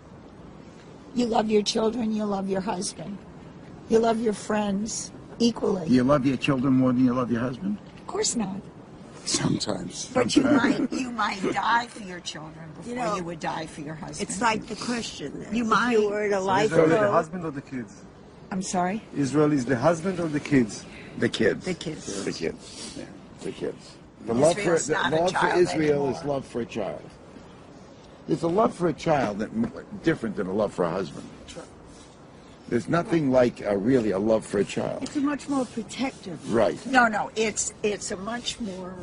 You love your children, you love your husband. You love your friends equally. Do you love your children more than you love your husband? Of course not. Sometimes. But you might die for your children before you would die for your husband. It's like the question then. You If might. you were in a life Israel is the husband or the kids? I'm sorry? Israel is the husband or the kids? The kids. The kids. The kids. Yeah, the kids. The Israel's not a love for child Israel anymore. is love for a child. There's a love for a child that different than a love for a husband. There's nothing like really a love for a child. It's a much more protective. Right. No, it's a much more...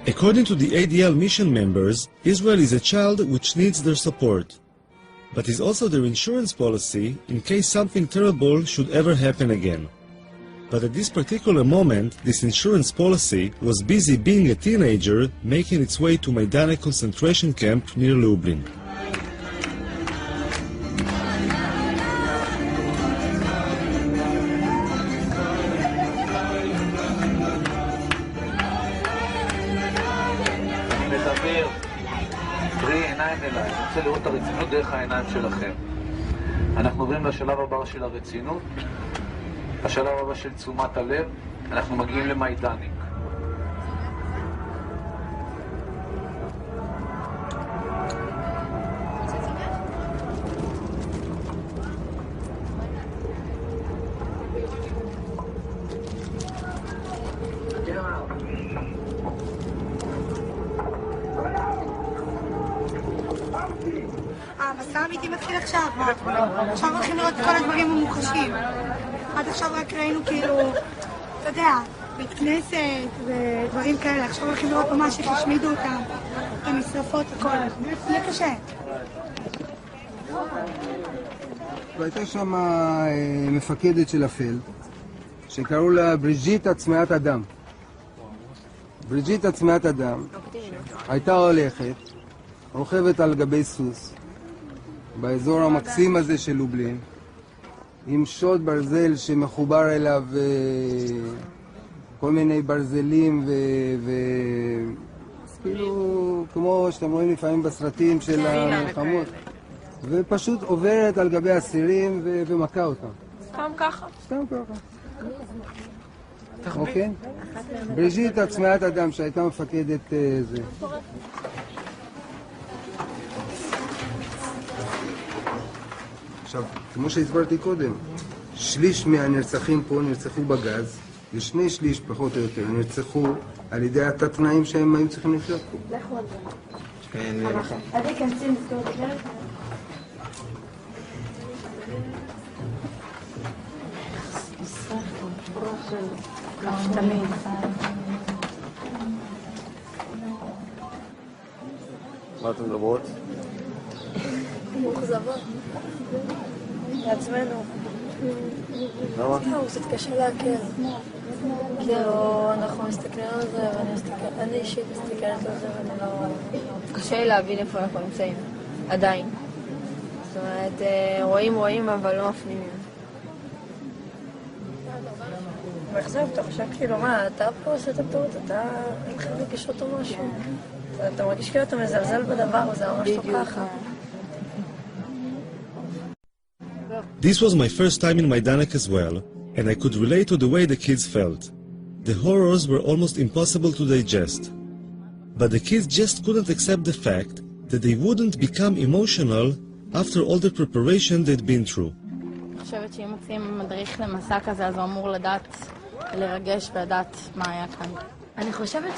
According to the ADL mission members, Israel is a child which needs their support, but is also their insurance policy in case something terrible should ever happen again. But at this particular moment, this insurance policy was busy being a teenager making its way to Maidane concentration camp near Lublin. אני רוצה לראות את הרצינות דרך העיניים שלכם. אנחנו עוברים לשלב הבא של הרצינות, השלב הבא של תשומת הלב, אנחנו מגיעים למיידניק. המסע האמיתי מתחיל עכשיו, עכשיו הולכים לראות את כל הדברים המוחשים. עד עכשיו רק ראינו כאילו, אתה יודע, בית כנסת ודברים כאלה, עכשיו הולכים לראות ממש איך השמידו אותם, את המשרפות וכל, יהיה קשה. והייתה שם מפקדת של הפלד, שקראו לה בריג'יט הצמאת אדם. בריג'יט הצמאת אדם הייתה הולכת, רוכבת על גבי סוס, באזור המקסים הזה של לובלין, עם שוד ברזל שמחובר אליו כל מיני ברזלים כאילו כמו שאתם רואים לפעמים בסרטים של המלחמות. ופשוט עוברת על גבי אסירים ומכה אותם. סתם ככה? סתם ככה. אוקיי? בריז'יט צמאת אדם שהייתה מפקדת זה. עכשיו, כמו שהסברתי קודם, שליש מהנרצחים פה נרצחו בגז, ושני שליש פחות או יותר נרצחו על ידי התת-תנאים שהם היו צריכים לחיות פה. לכו על זה. כן, נכון. אז יכנסים לסגור את הדלת? תמיד. מה אתם מדברות? מוחזבות. לעצמנו. למה? זהו, קצת קשה להקל. כאילו, אנחנו מסתכלים על זה, אני אישית מסתכלת על זה ואני לא... קשה לי להבין איפה אנחנו נמצאים, עדיין. זאת אומרת, רואים, אבל לא מפנימים. מאכזב, אתה חושב כאילו, מה, אתה פה עושה את הטעות, אתה חייב להגיש אותו משהו. אתה מרגיש כאילו אתה מזלזל בדבר, זה ממש לא ככה. This was my first time in Majdanek as well, and I could relate to the way the kids felt. The horrors were almost impossible to digest. But the kids just couldn't accept the fact that they wouldn't become emotional after all the preparation they'd been through. אני חושבת שאם מוצאים מדריך למסע כזה, אז הוא אמור לדעת, לרגש ולדעת מה היה כאן. אני חושבת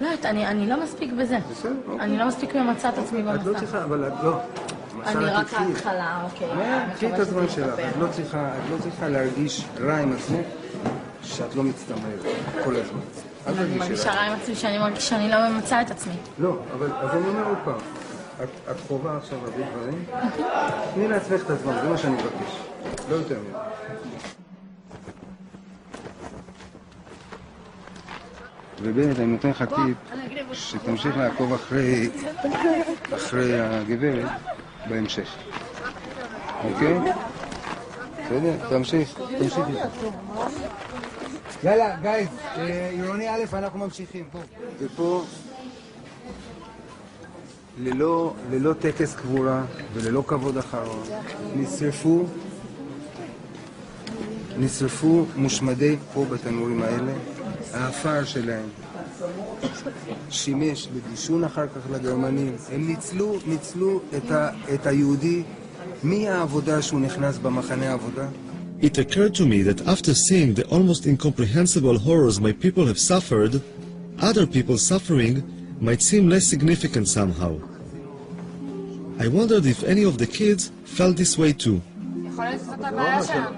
לא, אני לא מספיק בזה. אני לא מספיק ממצא את עצמי במסע. את לא צריכה, אבל את לא... אני רק ההתחלה, אוקיי. קחי את הזמן שלך, את לא צריכה להרגיש רע עם עצמך שאת לא מצטמרת כל הזמן. אני מרגישה רע עם עצמי שאני מרגישה שאני לא ממצא את עצמי. לא, אבל אז אני אומר עוד פעם, את חובה עכשיו להביא דברים, תני לעצמך את הזמן, זה מה שאני מבקש, לא יותר מזה. ובאמת אני נותן לך טיפ שתמשיך לעקוב אחרי הגברת בהמשך. אוקיי? בסדר? תמשיך איתה. יאללה, גייז, עירוני א', אנחנו ממשיכים. ופה, ללא טקס קבורה וללא כבוד אחרון, נשרפו מושמדי פה בתנורים האלה, האפר שלהם שימש לדישון אחר כך לגרמנים. הם ניצלו את היהודי מהעבודה שהוא נכנס במחנה העבודה. It occurred to me that after seeing the almost incomprehensible horrors my people have suffered, other people's suffering might seem less significant somehow. I wondered if any of the kids felt this way too. יכול להיות שזאת הבעיה שלנו.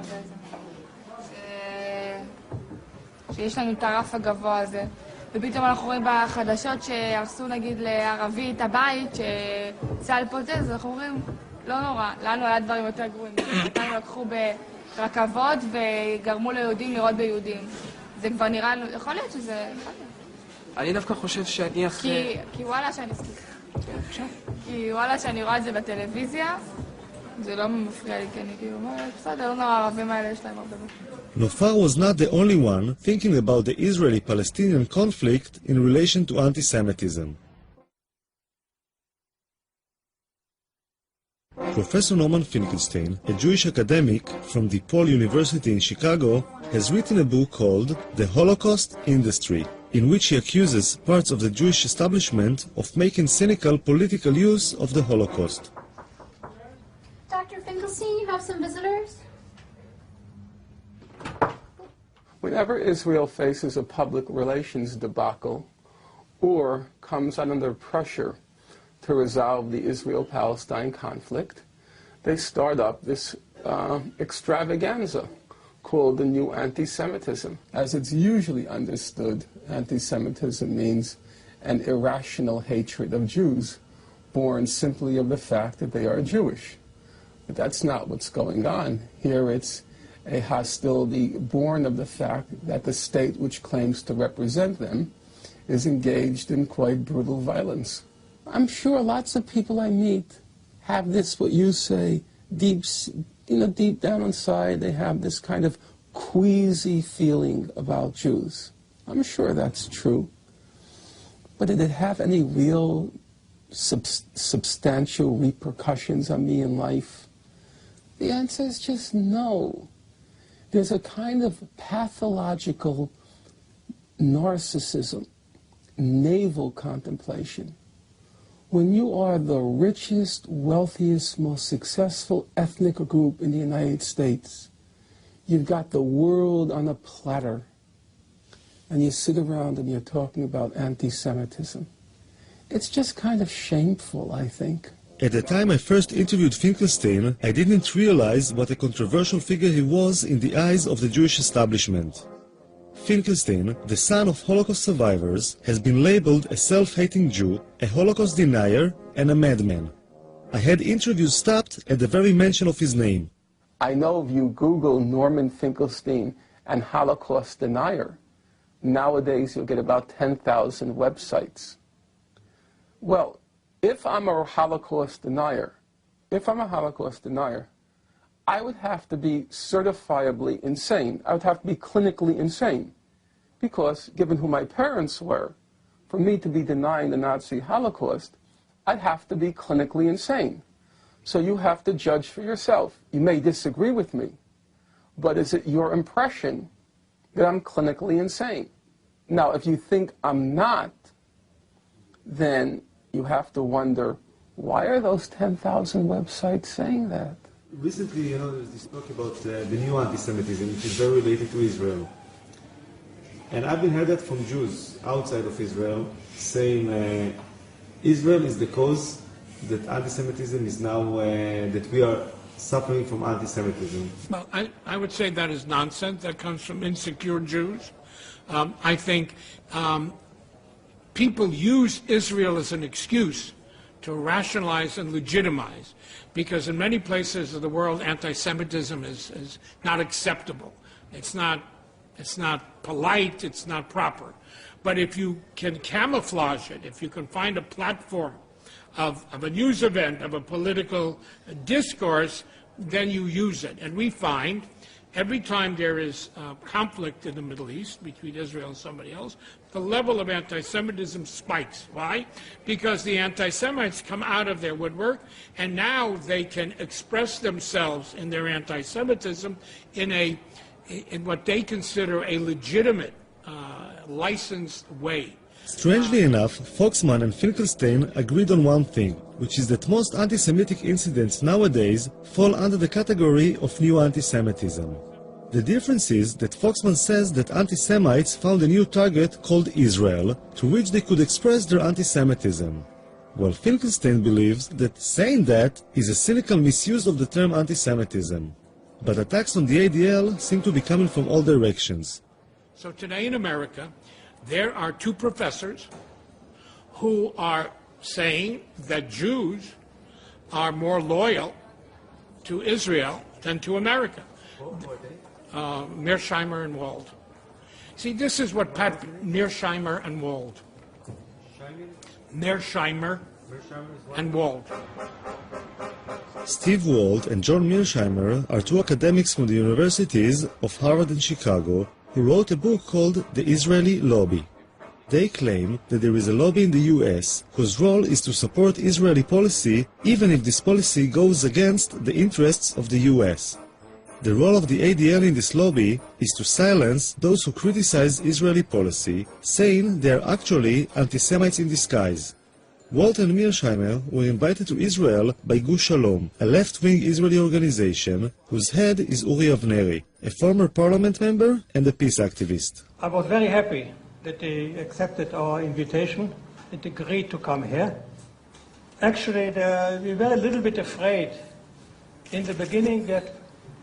שיש לנו את הרף הגבוה הזה. ופתאום אנחנו רואים בחדשות שהרסו נגיד לערבי את הבית, שצה"ל פוצץ, אנחנו אומרים, לא נורא, לנו היה דברים יותר גרועים. אותנו לקחו ברכבות וגרמו ליהודים לראות ביהודים. זה כבר נראה, יכול להיות שזה... אני דווקא חושב שאני אחרי... כי וואלה שאני רואה את זה בטלוויזיה, זה לא מפריע לי, כי אני כאילו אומרת, בסדר, לא נורא, הערבים האלה יש להם הרבה. Nofar was not the only one thinking about the Israeli-Palestinian conflict in relation to anti-Semitism. Professor Norman Finkelstein, a Jewish academic from DePaul University in Chicago, has written a book called The Holocaust Industry, in which he accuses parts of the Jewish establishment of making cynical political use of the Holocaust. Dr. Finkelstein, you have some visitors? Whenever Israel faces a public relations debacle or comes under pressure to resolve the Israel-Palestine conflict, they start up this extravaganza called the new anti-Semitism. As it's usually understood, anti-Semitism means an irrational hatred of Jews, born simply of the fact that they are Jewish. But that's not what's going on. Here it's a hostility born of the fact that the state which claims to represent them is engaged in quite brutal violence. I'm sure lots of people I meet have this, what you say, deep down inside, they have this kind of queasy feeling about Jews. I'm sure that's true. But did it have any real substantial repercussions on me in life? The answer is just no. There's a kind of pathological narcissism, navel contemplation. When you are the richest, wealthiest, most successful ethnic group in the United States, you've got the world on a platter, and you sit around and you're talking about anti-Semitism. It's just kind of shameful, I think. At the time I first interviewed Finkelstein, I didn't realize what a controversial figure he was in the eyes of the Jewish establishment. Finkelstein, the son of Holocaust survivors, has been labeled a self-hating Jew, a Holocaust denier, and a madman. I had interviews stopped at the very mention of his name. I know if you Google Norman Finkelstein and Holocaust denier, nowadays you'll get about 10,000 websites. Well, if I'm a Holocaust denier, I would have to be certifiably insane. I would have to be clinically insane. Because, given who my parents were, for me to be denying the Nazi Holocaust, I'd have to be clinically insane. So you have to judge for yourself. You may disagree with me, but is it your impression that I'm clinically insane? Now, if you think I'm not, then you have to wonder, why are those 10,000 websites saying that? Recently, there's this talk about the new anti-Semitism, which is very related to Israel. And I've been heard that from Jews outside of Israel, saying Israel is the cause that anti-Semitism is now, that we are suffering from anti-Semitism. Well, I would say that is nonsense. That comes from insecure Jews. I think people use Israel as an excuse to rationalize and legitimize, because in many places of the world, anti-Semitism is not acceptable. It's not polite, it's not proper. But if you can camouflage it, if you can find a platform of a news event, of a political discourse, then you use it. And we find every time there is conflict in the Middle East between Israel and somebody else, the level of anti-Semitism spikes. Why? Because the anti-Semites come out of their woodwork, and now they can express themselves in their anti-Semitism in what they consider a legitimate, licensed way. Strangely enough, Foxman and Finkelstein agreed on one thing, which is that most anti-Semitic incidents nowadays fall under the category of new anti-Semitism. The difference is that Foxman says that anti-Semites found a new target called Israel, to which they could express their anti-Semitism. While Finkelstein believes that saying that is a cynical misuse of the term anti-Semitism. But attacks on the ADL seem to be coming from all directions. So today in America, there are two professors who are saying that Jews are more loyal to Israel than to America. Mearsheimer and Wald. See, this is what Mearsheimer and Wald. Mearsheimer and Wald. Steve Wald and John Mearsheimer are two academics from the universities of Harvard and Chicago who wrote a book called The Israeli Lobby. They claim that there is a lobby in the US whose role is to support Israeli policy even if this policy goes against the interests of the US. The role of the ADL in this lobby is to silence those who criticize Israeli policy, saying they are actually anti-Semites in disguise. Walt and Mearsheimer were invited to Israel by Gush Shalom, a left-wing Israeli organization whose head is Uri Avneri, a former parliament member and a peace activist. I was very happy that they accepted our invitation and agreed to come here. Actually, we were a little bit afraid in the beginning that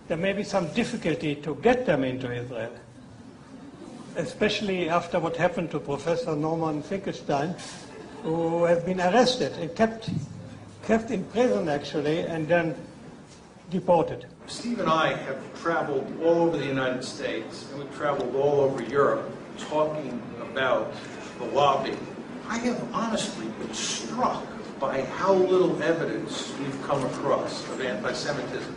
there may be some difficulty to get them into Israel, especially after what happened to Professor Norman Finkelstein, who has been arrested and kept in prison, actually, and then deported. Steve and I have traveled all over the United States, and we've traveled all over Europe, talking about the lobby. I have honestly been struck by how little evidence we've come across of anti-Semitism.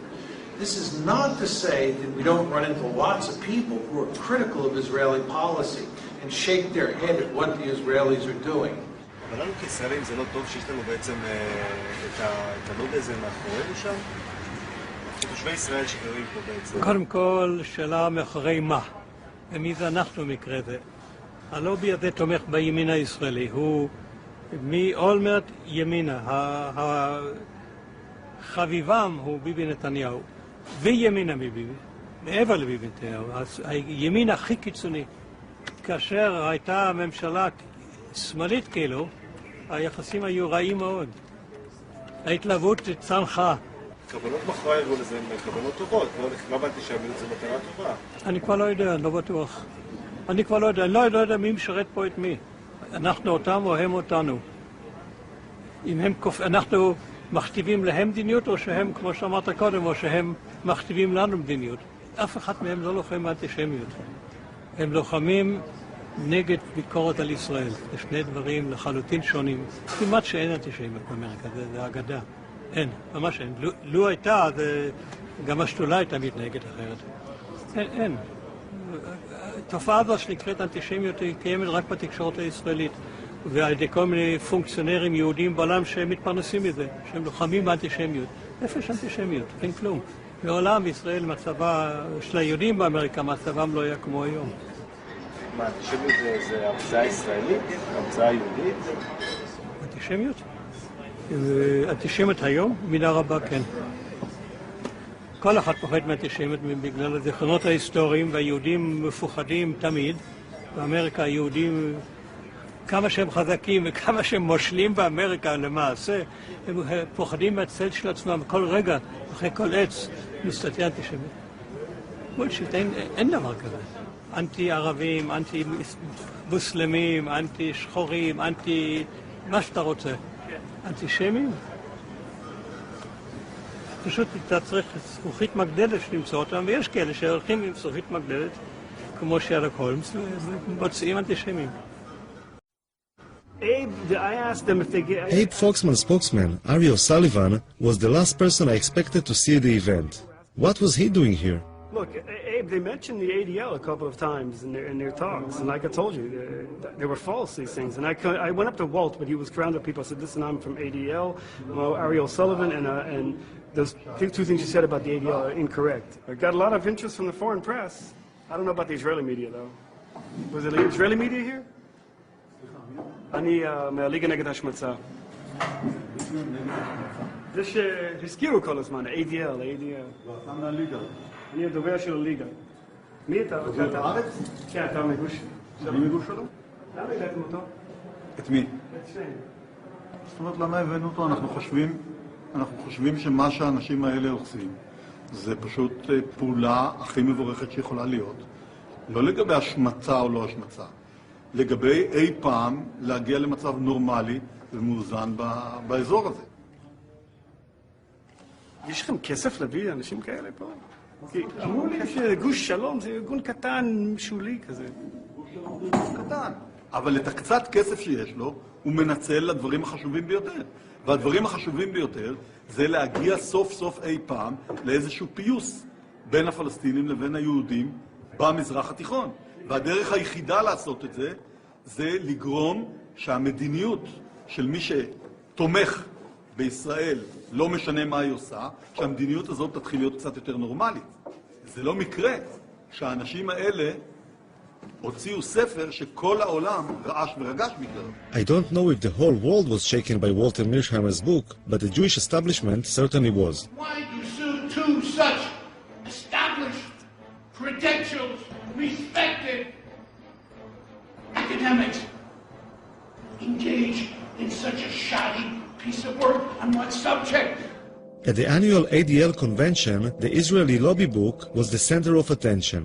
This is not to say that we don't run into lots of people who are critical of Israeli policy and shake their head at what the Israelis are doing. אבל לנו כישראלים זה לא טוב שיש לנו בעצם את הלוד הזה מאחורינו שם? תושבי ישראל שגרים פה בעצם. קודם כל, שאלה מאחורי מה? ומי זה אנחנו במקרה זה? הלובי הזה תומך בימין הישראלי, הוא מאולמרט ימינה, חביבם הוא ביבי נתניהו, וימינה מביבי, מעבר לביבי נתניהו, הימין הכי קיצוני. כאשר הייתה ממשלה שמאלית כאילו, היחסים היו רעים מאוד. ההתלהבות צנחה. כוונות מאחורי הארגון הזה הן כוונות טובות, לא הבנתי שהאמינות זה מטרה טובה. אני כבר לא יודע, לא בטוח. אני לא יודע מי משרת פה את מי. אנחנו אותם או הם אותנו. אנחנו מכתיבים להם מדיניות או שהם, כמו שאמרת קודם, או שהם מכתיבים לנו מדיניות. אף אחד מהם לא לוחם באנטישמיות. הם לוחמים נגד ביקורת על ישראל. זה שני דברים לחלוטין שונים. כמעט שאין אנטישמיות באמריקה, זה אגדה. אין, ממש אין. לו הייתה, גם השתולה הייתה מתנהגת אחרת. אין. התופעה הזו שנקראת אנטישמיות היא קיימת רק בתקשורת הישראלית, ועל ידי כל מיני פונקציונרים יהודים בעולם שהם מתפרנסים מזה, שהם לוחמים באנטישמיות. איפה יש אנטישמיות? אין כלום. מעולם ישראל, מצבה של היהודים באמריקה, מצבם לא היה כמו היום. מה, אנטישמיות זה המצאה ישראלית? המצאה יהודית? אנטישמיות? אנטישמיות היום? מידה רבה כן. כל אחד פוחד מאנטישמיות בגלל הזיכרונות ההיסטוריים, והיהודים מפוחדים תמיד. באמריקה היהודים, כמה שהם חזקים וכמה שהם מושלים באמריקה למעשה, הם פוחדים מהצל של עצמם. כל רגע, אחרי כל עץ, מסתתר אנטישמיות. בולשיט, אין דבר כזה. אנטי-ערבים, אנטי-מוסלמים, אנטי-שחורים, אנטי... מה שאתה רוצה. אנטישמים? פשוט אתה צריך זכוכית מגדלת למצוא אותם, ויש כאלה שהולכים עם זכוכית מגדלת, כמו שרלוק הולמס, ומוצאים אנטישמים. Abe Foxman's spokesman, Ari O'Sullivan, was the last person I expected to see at the event. What was he doing here? Look, Abe, they mentioned the ADL a couple of times in their talks, and like I told you, they were false, these things. And I went up to Walt, but he was surrounded with people. I said, listen, I'm from ADL, Ari O'Sullivan, and those two things you said about the ADL are incorrect. I got a lot of interest from the foreign press. I don't know about the Israeli media, though. Was it Israeli media here? אני מהליגה נגד השמצה. זה שהזכירו כל הזמן, ADL. לא, אתה מהליגה. אני הדובר של הליגה. מי אתה? דובר בארץ? כן, אתה מגוש. אני מגוש שלו? למה הבאתם אותו? את מי? את שניהם. זאת אומרת, למה הבאנו אותו? אנחנו חושבים שמה שהאנשים האלה עושים זה פשוט פעולה הכי מבורכת שיכולה להיות. לא לגבי השמצה או לא השמצה. לגבי אי פעם להגיע למצב נורמלי ומאוזן באזור הזה. יש לכם כסף להביא אנשים כאלה פה? אמרו לי שגוש שלום זה ארגון קטן, שולי כזה. גוש שלום זה ארגון קטן. אבל את הקצת כסף שיש לו, הוא מנצל לדברים החשובים ביותר. והדברים החשובים ביותר זה להגיע סוף סוף אי פעם לאיזשהו פיוס בין הפלסטינים לבין היהודים במזרח התיכון. והדרך היחידה לעשות את זה, זה לגרום שהמדיניות של מי שתומך בישראל, לא משנה מה היא עושה, שהמדיניות הזאת תתחיל להיות קצת יותר נורמלית. זה לא מקרה שהאנשים האלה הוציאו ספר שכל העולם רעש ורגש בגללו. I don't know if the whole world was shaken by Walter Mearsheimer's book, but the Jewish establishment certainly was. Why do two such established, credentialed, respected academics engage in such a shoddy piece of work on what subject? At the annual ADL convention, the Israeli lobby book was the center of attention.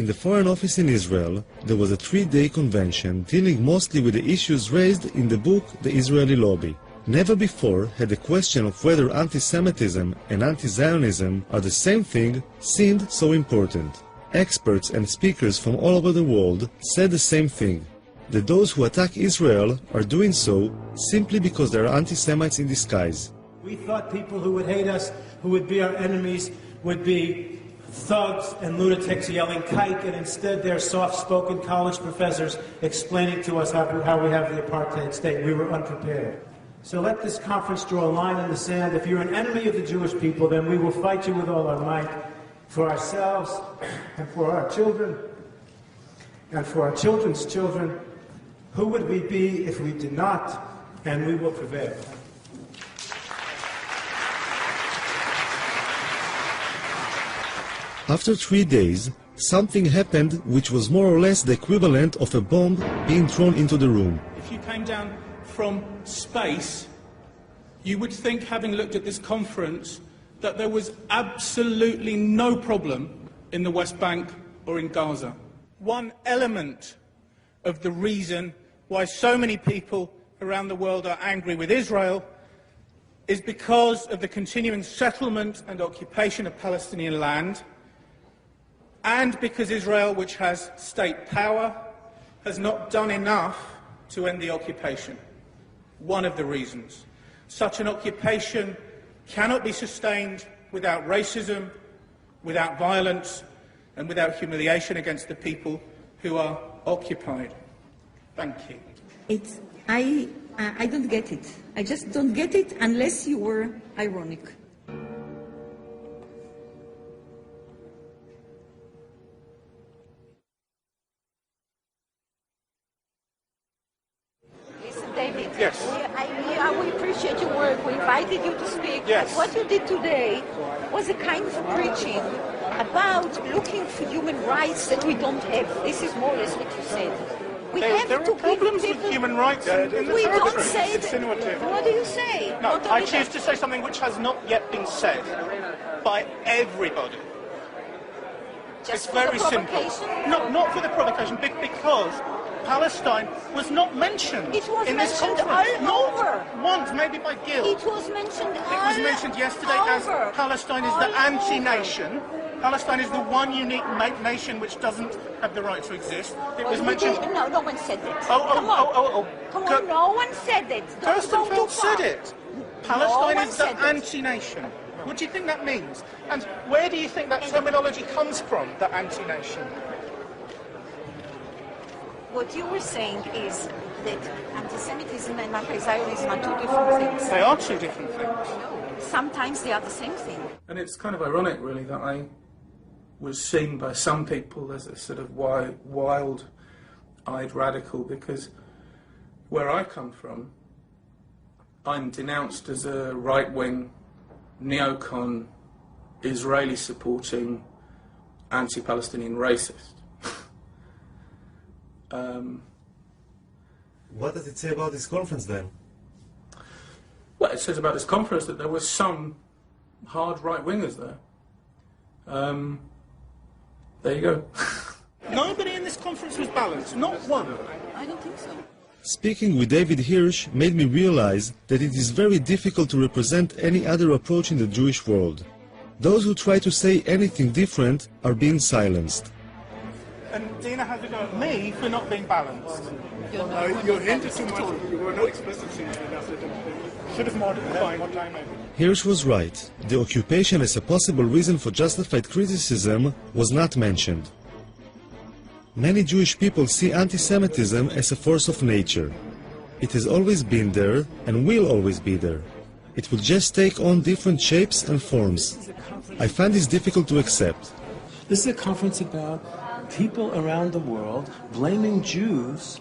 In the Foreign Office in Israel, there was a 3-day convention dealing mostly with the issues raised in the book The Israeli Lobby. Never before had the question of whether anti-Semitism and anti-Zionism are the same thing seemed so important. Experts and speakers from all over the world said the same thing, that those who attack Israel are doing so simply because they are anti-Semites in disguise. We thought people who would hate us, who would be our enemies, would be thugs and lunatics yelling kike, and instead they're soft-spoken college professors explaining to us how we have the apartheid state. We were unprepared. So let this conference draw a line in the sand. If you're an enemy of the Jewish people, then we will fight you with all our might for ourselves and for our children and for our children's children. Who would we be if we did not? And we will prevail. After 3 days, something happened which was more or less the equivalent of a bomb being thrown into the room. If you came down from space, you would think, having looked at this conference, that there was absolutely no problem in the West Bank or in Gaza. One element of the reason why so many people around the world are angry with Israel is because of the continuing settlement and occupation of Palestinian land, and because Israel, which has state power, has not done enough to end the occupation. One of the reasons. Such an occupation cannot be sustained without racism, without violence, and without humiliation against the people who are occupied. Thank you. I don't get it. I just don't get it unless you were ironic. David, yes. We appreciate your work. We invited you to speak. Yes. But what you did today was a kind of preaching about looking for human rights that we don't have. This is more or less what you said. There are problems with human rights in the we don't country. say It's insinuative. What do you say? No, I choose to say something which has not yet been said by everybody. Just it's very simple. Not for the provocation, because Palestine was not mentioned in this conference. Not once, maybe by guilt. It was mentioned It was mentioned yesterday as Palestine is the anti-nation. Palestine is the one unique nation which doesn't have the right to exist. It was mentioned. No, no one said that. Come on, no one said that. Gerstenfeld said it. Palestine is the anti-nation. What do you think that means? And where do you think that terminology comes from, the anti-nation? What you were saying is that anti-Semitism and anti-Zionism are two different things. They are two different things. No, sometimes they are the same thing. And it's kind of ironic, really, that I was seen by some people as a sort of wild-eyed radical, because where I come from, I'm denounced as a right-wing, neocon, Israeli-supporting, anti-Palestinian racist. What does it say about this conference then? Well, it says about this conference that there were some hard right-wingers there. There you go. Nobody in this conference was balanced, not one. I don't think so. Speaking with David Hirsch made me realize that it is very difficult to represent any other approach in the Jewish world. Those who try to say anything different are being silenced. And Dina has to go at me for not being balanced. You're hinted too much. You were not explicit enough. Should have modified what time maybe. Hirsch was right. The occupation as a possible reason for justified criticism was not mentioned. Many Jewish people see anti-Semitism as a force of nature. It has always been there and will always be there. It will just take on different shapes and forms. I find this difficult to accept. This is a conference about people around the world blaming Jews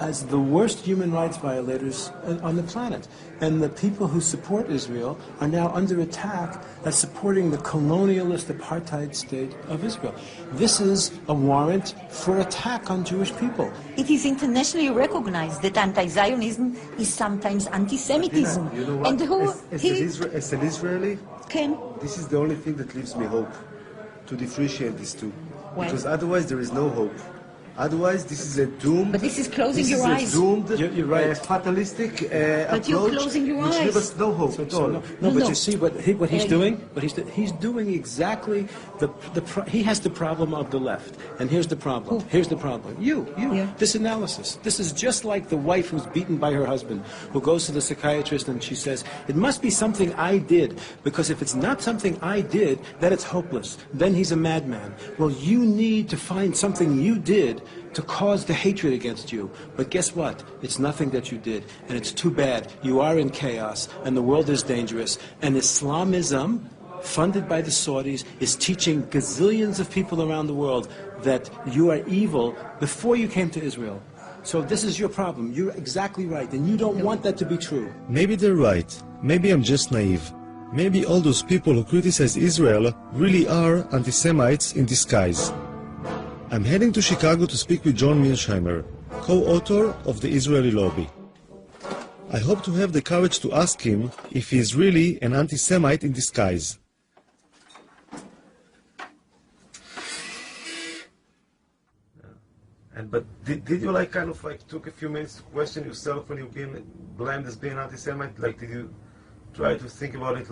as the worst human rights violators on the planet. And the people who support Israel are now under attack as supporting the colonialist apartheid state of Israel. This is a warrant for attack on Jewish people. It is internationally recognized that anti-Zionism is sometimes anti-Semitism. You know what? And who as an Israeli, can? This is the only thing that gives me hope, to differentiate these two. When? Because otherwise there is no hope. Otherwise, this is a doomed. But this is closing your eyes. This is a doomed, You're right. fatalistic But approach. you're closing your which eyes. leaves us no hope at all. No, but you see what he's doing. He's doing exactly he has the problem of the left, and here's the problem. Here's the problem. You. Yeah. This analysis. This is just like the wife who's beaten by her husband, who goes to the psychiatrist and she says, "It must be something I did, because if it's not something I did, then it's hopeless. Then he's a madman." Well, you need to find something you did to cause the hatred against you. But guess what? It's nothing that you did, and it's too bad. You are in chaos, and the world is dangerous, and Islamism, funded by the Saudis, is teaching gazillions of people around the world that you are evil before you came to Israel. So this is your problem. You're exactly right, and you don't want that to be true. Maybe they're right. Maybe I'm just naive. Maybe all those people who criticize Israel really are anti-Semites in disguise. I'm heading to Chicago to speak with Yoav Chamir, co-author of the Israeli Lobby. I hope to have the courage to ask him if he is really an anti-Semite in disguise. But did you took a few minutes to question yourself when you've been blamed as being anti-Semite? Did you try to think about it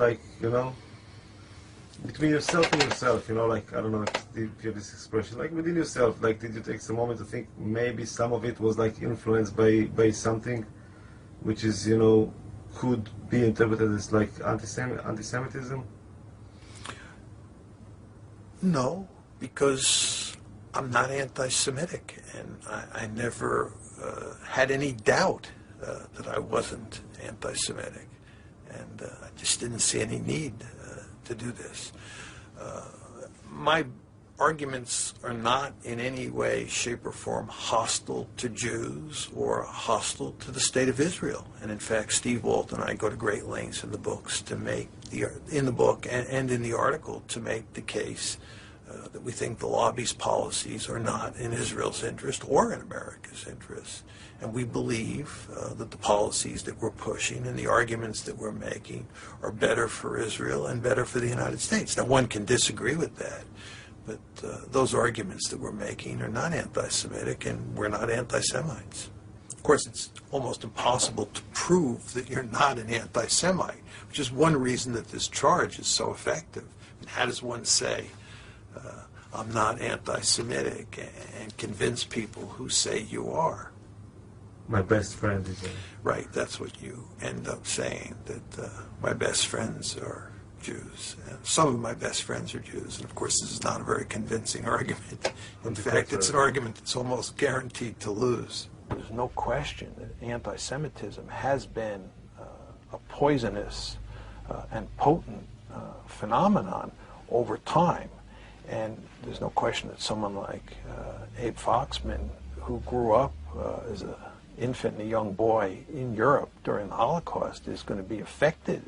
between yourself and yourself, I don't know if you have this expression, within yourself, did you take some moment to think maybe some of it was influenced by something which is, could be interpreted as anti-Semitism? No, because I'm not anti-Semitic, and I never had any doubt that I wasn't anti-Semitic, and I just didn't see any need to do this. My arguments are not in any way, shape, or form hostile to Jews or hostile to the state of Israel. And in fact, Steve Walt and I go to great lengths in the books to make in the book and in the article to make the case that we think the lobby's policies are not in Israel's interest or in America's interest. And we believe that the policies that we're pushing and the arguments that we're making are better for Israel and better for the United States. Now, one can disagree with that, but those arguments that we're making are not anti-Semitic, and we're not anti-Semites. Of course, it's almost impossible to prove that you're not an anti-Semite, which is one reason that this charge is so effective. And how does one say, I'm not anti-Semitic, and convince people who say you are? My best friend is right, that's what you end up saying, that my best friends are Jews. And some of my best friends are Jews, and of course this is not a very convincing argument. In fact, it's an argument that's almost guaranteed to lose. There's no question that anti-Semitism has been a poisonous and potent phenomenon over time. And there's no question that someone like Abe Foxman, who grew up as an infant and a young boy in Europe during the Holocaust, is going to be affected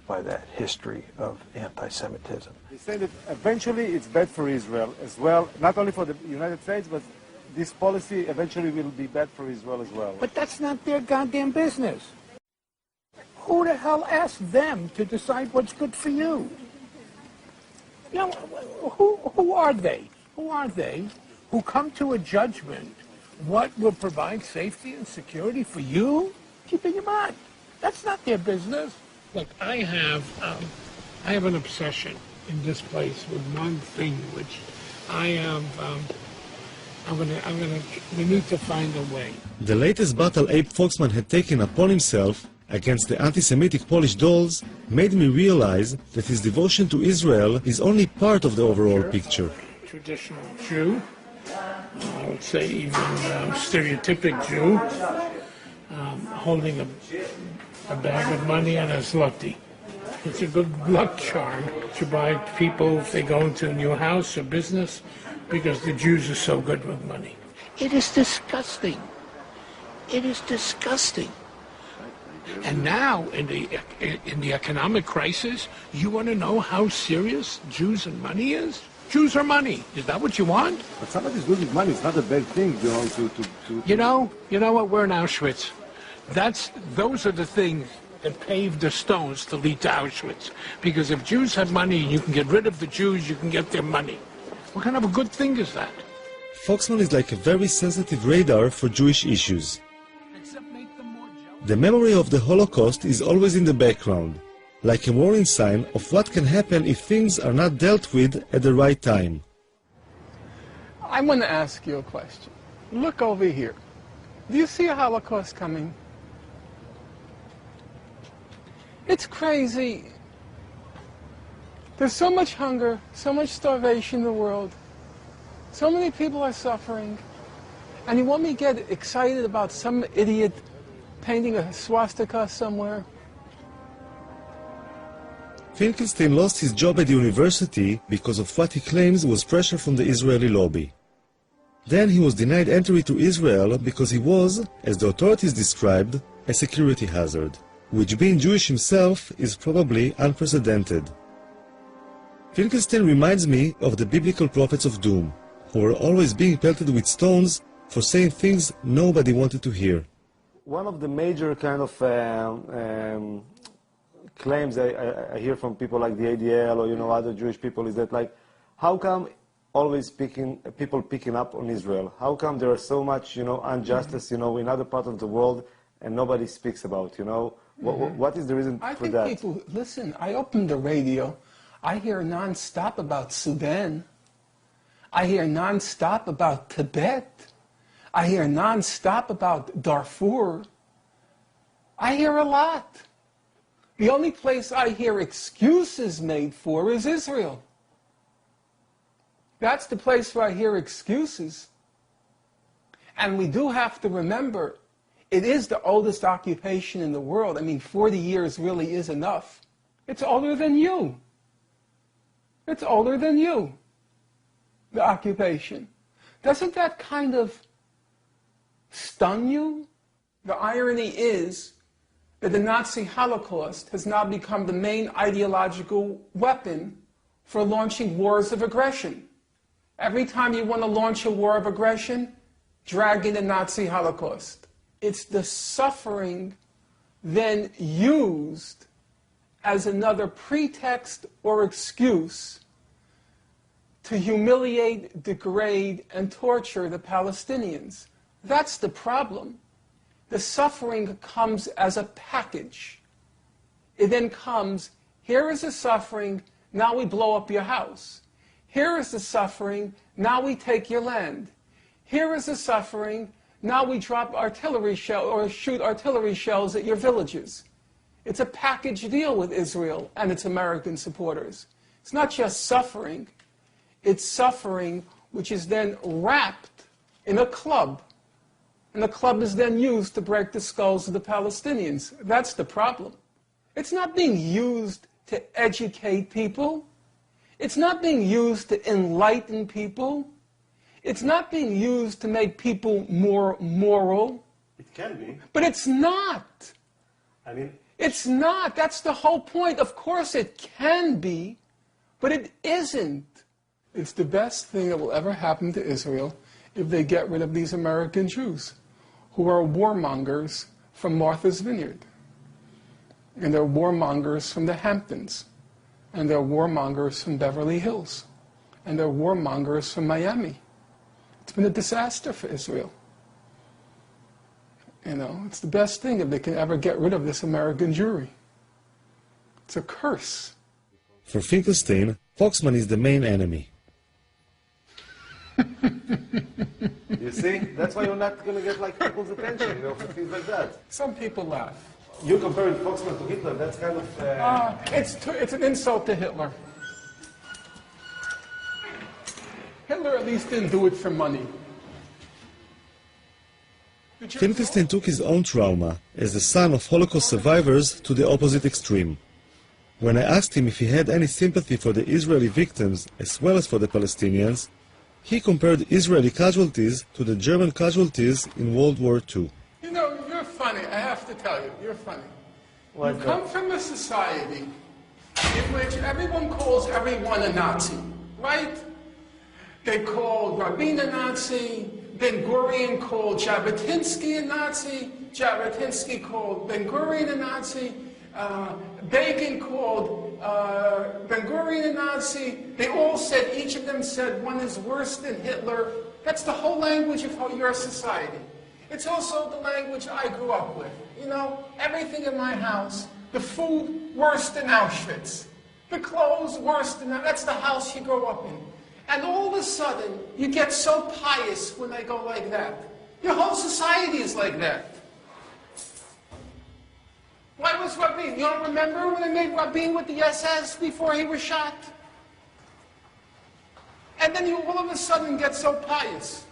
by that history of anti-Semitism. They say that eventually it's bad for Israel as well, not only for the United States, but this policy eventually will be bad for Israel as well. But that's not their goddamn business. Who the hell asked them to decide what's good for you? You know, who are they? Who are they who come to a judgment what will provide safety and security for you? Keep in mind, that's not their business. Look, I have an obsession in this place with one thing, which we need to find a way. The latest battle Abe Foxman had taken upon himself against the anti-Semitic Polish dolls made me realize that his devotion to Israel is only part of the overall picture. Traditional Jew, I would say even stereotypic Jew, holding a bag of money and a zloty. It's a good luck charm to buy people if they go into a new house or business because the Jews are so good with money. It is disgusting. It is disgusting. And now, in the economic crisis, you want to know how serious Jews and money is? Jews are money. Is that what you want? But somebody's losing money. It's not a bad thing, You know what? We're in Auschwitz. Those are the things that paved the stones to lead to Auschwitz. Because if Jews have money and you can get rid of the Jews, you can get their money. What kind of a good thing is that? Foxman is like a very sensitive radar for Jewish issues. The memory of the Holocaust is always in the background, like a warning sign of what can happen if things are not dealt with at the right time. I want to ask you a question. Look over here. Do you see a Holocaust coming? It's crazy. There's so much hunger, so much starvation in the world. So many people are suffering. And you want me to get excited about some idiot painting a swastika somewhere? Finkelstein lost his job at the university because of what he claims was pressure from the Israeli lobby. Then he was denied entry to Israel because he was, as the authorities described, a security hazard, which being Jewish himself is probably unprecedented. Finkelstein reminds me of the biblical prophets of doom, who were always being pelted with stones for saying things nobody wanted to hear. One of the major kind of claims I hear from people like the ADL or other Jewish people is that, like, how come always people picking up on Israel? How come there are so much injustice in other parts of the world and nobody speaks about? What is the reason for that? I think people listen. I opened the radio. I hear non-stop about Sudan. I hear non-stop about Tibet. I hear non-stop about Darfur. I hear a lot. The only place I hear excuses made for is Israel. That's the place where I hear excuses. And we do have to remember, it is the oldest occupation in the world. I mean, 40 years really is enough. It's older than you. It's older than you, the occupation. Doesn't that kind of stun you? The irony is that the Nazi Holocaust has now become the main ideological weapon for launching wars of aggression. Every time you want to launch a war of aggression, drag in the Nazi Holocaust. It's the suffering then used as another pretext or excuse to humiliate, degrade, and torture the Palestinians. That's the problem. The suffering comes as a package. It then comes, here is the suffering, now we blow up your house. Here is the suffering, now we take your land. Here is the suffering, now we drop artillery shell or shoot artillery shells at your villages. It's a package deal with Israel and its American supporters. It's not just suffering, it's suffering which is then wrapped in a club. And the club is then used to break the skulls of the Palestinians. That's the problem. It's not being used to educate people. It's not being used to enlighten people. It's not being used to make people more moral. It can be. But it's not. I mean, it's not. That's the whole point. Of course it can be, but it isn't. It's the best thing that will ever happen to Israel if they get rid of these American Jews who are warmongers from Martha's Vineyard. And they're warmongers from the Hamptons. And they're warmongers from Beverly Hills. And they're warmongers from Miami. It's been a disaster for Israel. It's the best thing if they can ever get rid of this American Jewry. It's a curse. For Finkelstein, Foxman is the main enemy. You see? That's why you're not going to get people's attention, for things like that. Some people laugh. You comparing Foxman to Hitler, that's kind of... It's an insult to Hitler. Hitler at least didn't do it for money. Finkelstein took his own trauma as the son of Holocaust survivors to the opposite extreme. When I asked him if he had any sympathy for the Israeli victims as well as for the Palestinians, he compared Israeli casualties to the German casualties in World War II. You're funny. I have to tell you, you're funny. You come from a society in which everyone calls everyone a Nazi, right? They call Rabin a Nazi, Ben-Gurion called Jabotinsky a Nazi, Jabotinsky called Ben-Gurion a Nazi, Begin called Ben-Gurion a Nazi. They all said, each of them said, one is worse than Hitler. That's the whole language of your society. It's also the language I grew up with. You know, everything in my house, the food, worse than Auschwitz. The clothes, worse than that. That's the house you grow up in. And all of a sudden, you get so pious when they go like that. Your whole society is like that. Why was Rabin? You don't remember when they made Rabin with the SS before he was shot? And then you all of a sudden get so pious.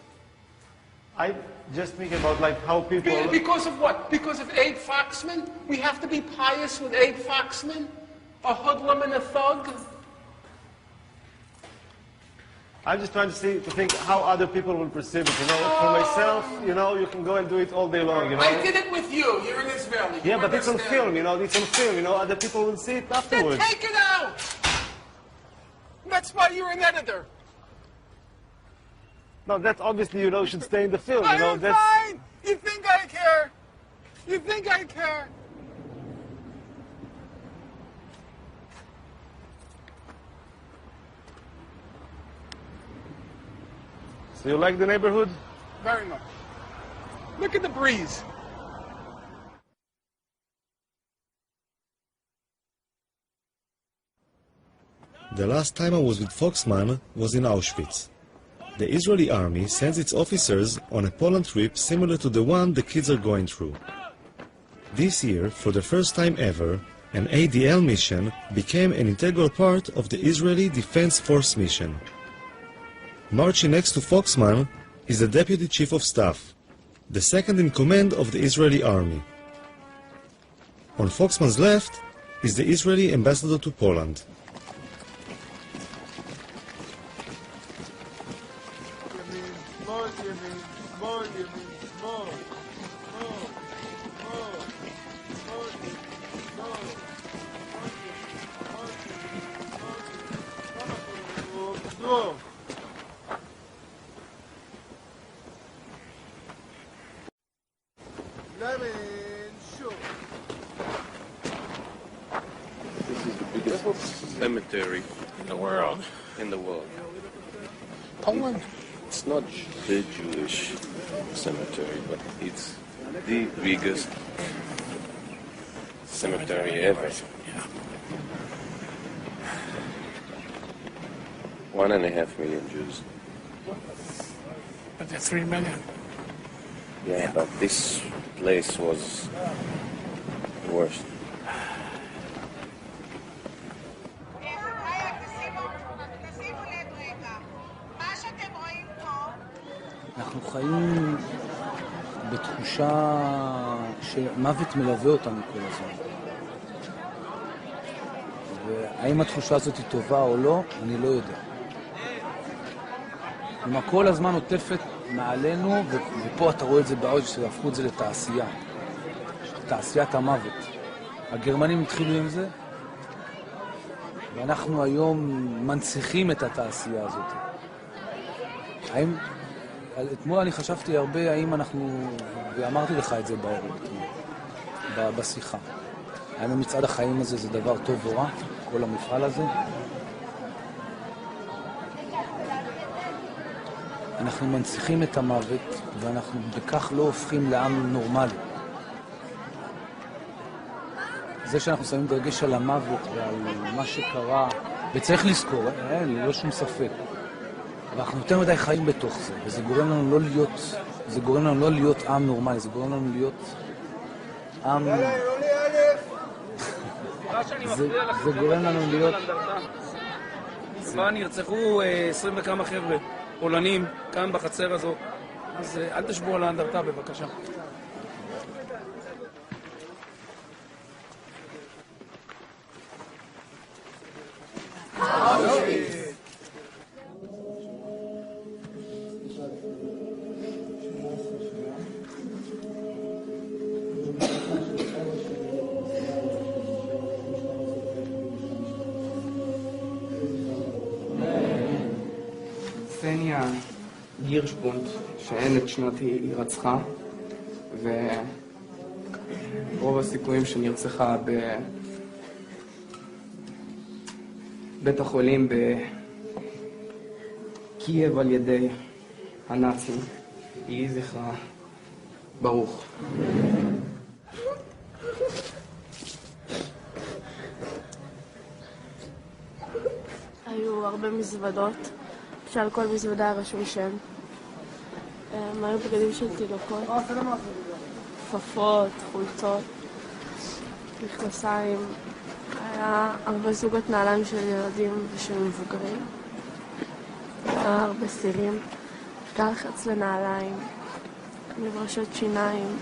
I just think about like how people... Because of what? Because of Abe Foxman? We have to be pious with Abe Foxman? A hoodlum and a thug? I'm just trying to think how other people will perceive it, you know. For myself, you know, you can go and do it all day long, you know. I did it with you. You're an Israeli. Yeah, but it's on film, you know. It's on film, you know. Other people will see it afterwards. Then take it out. That's why you're an editor. No, that obviously, you know, should stay in the film, you know. I'm fine. You think I care? You think I care? So you like the neighborhood? Very much. Look at the breeze. The last time I was with Foxman was in Auschwitz. The Israeli army sends its officers on a Poland trip similar to the one the kids are going through. This year, for the first time ever, an ADL mission became an integral part of the Israeli Defense Force mission. Marching next to Foxman is the Deputy Chief of Staff, the second in command of the Israeli army. On Foxman's left is the Israeli ambassador to Poland. Cemetery in the world. Poland? It's not the Jewish cemetery, but it's the biggest cemetery ever. 1.5 million Jews. But they're 3 million. Yeah, but this place was worse. אנחנו חיים בתחושה שמוות מלווה אותנו כל הזמן. והאם התחושה הזאת היא טובה או לא, אני לא יודע. כלומר, כל הזמן עוטפת מעלינו, ופה אתה רואה את זה בעוד שהפכו את זה לתעשייה. תעשיית המוות. הגרמנים התחילו עם זה, ואנחנו היום מנציחים את התעשייה הזאת. אתמול אני חשבתי הרבה האם אנחנו, ואמרתי לך את זה בערב, בשיחה. האם מצעד החיים הזה זה דבר טוב או רע, כל המפעל הזה? אנחנו מנציחים את המוות, ואנחנו בכך לא הופכים לעם נורמלי. זה שאנחנו שמים דגש על המוות ועל מה שקרה, וצריך לזכור, לא שום ספק. אבל אנחנו יותר מדי חיים בתוך זה, וזה גורם לנו לא להיות, עם נורמלי, זה גורם לנו להיות עם... זה גורם לנו להיות... כבר נרצחו 20 וכמה חבר'ה, פולנים, כאן בחצר הזאת, אז אל תשבו על האנדרטה בבקשה. קסניה הירשבונד, שאין את שנת הירצחה, ורוב הסיכויים שנרצחה בבית החולים בקייב על ידי הנאצים. יהי זכרה ברוך. היו הרבה מזוודות, שעל כל מזוודה היה רשום שם. היו בגדים של תינוקות, כפפות, חולצות, מכנסיים. היה הרבה זוגות נעליים של ילדים ושל מבוגרים. היה הרבה סירים, גלחץ לנעליים, מברשות שיניים,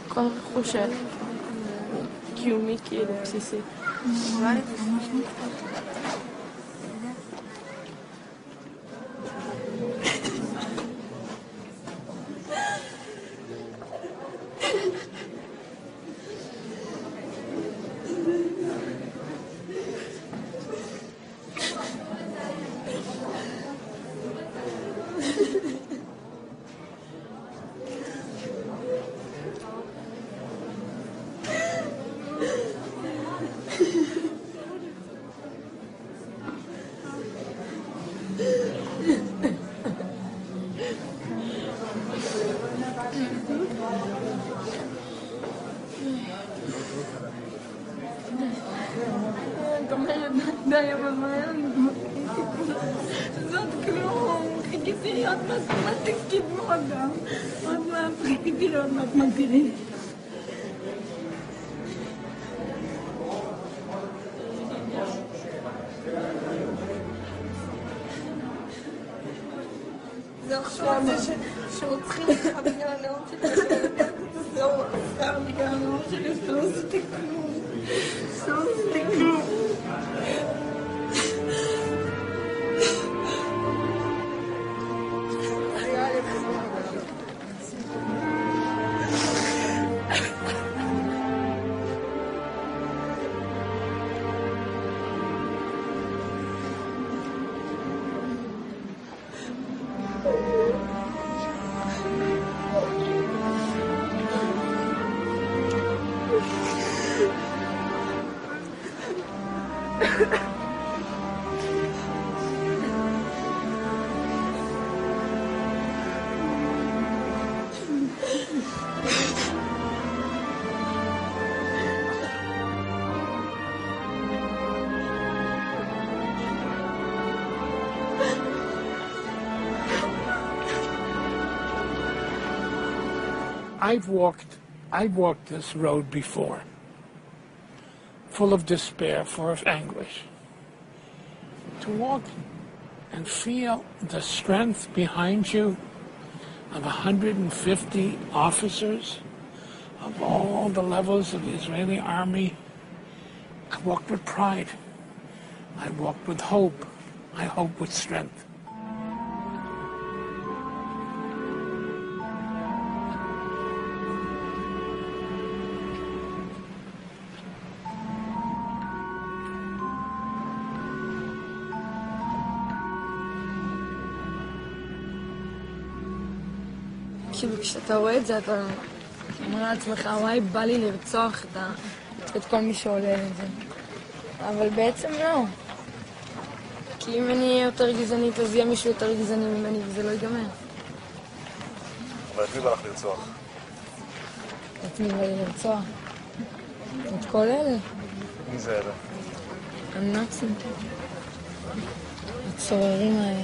כל רכוש קיומי כאילו בסיסי. די, אבל מהר נגמר. זאת כלום. חיכיתי להיות מתמטית קידמו אדם. עוד מעט חיכיתי להיות מתמטית. זה עכשיו זה שרוצחים לך בגלל הנאום שלי. זהו, אפשר בגלל הנאום שלי שלא עשיתי כלום. שלא עשיתי כלום. I've walked this road before, full of despair, full of anguish. To walk and feel the strength behind you of 150 officers of all the levels of the Israeli army, I walked with pride. I walked with hope. I hope with strength. כאילו כשאתה רואה את זה, אתה אומר לעצמך, וואי, בא לי לרצוח את כל מי שעולה את זה. אבל בעצם לא. כי אם אני יותר גזענית, אז יהיה מישהו יותר גזעני ממני, וזה לא ייגמר. אבל את מי בא לך לרצוח? את מי בא לי לרצוח? את כל אלה. מי זה אלה? הנאצים. הצוררים האלה.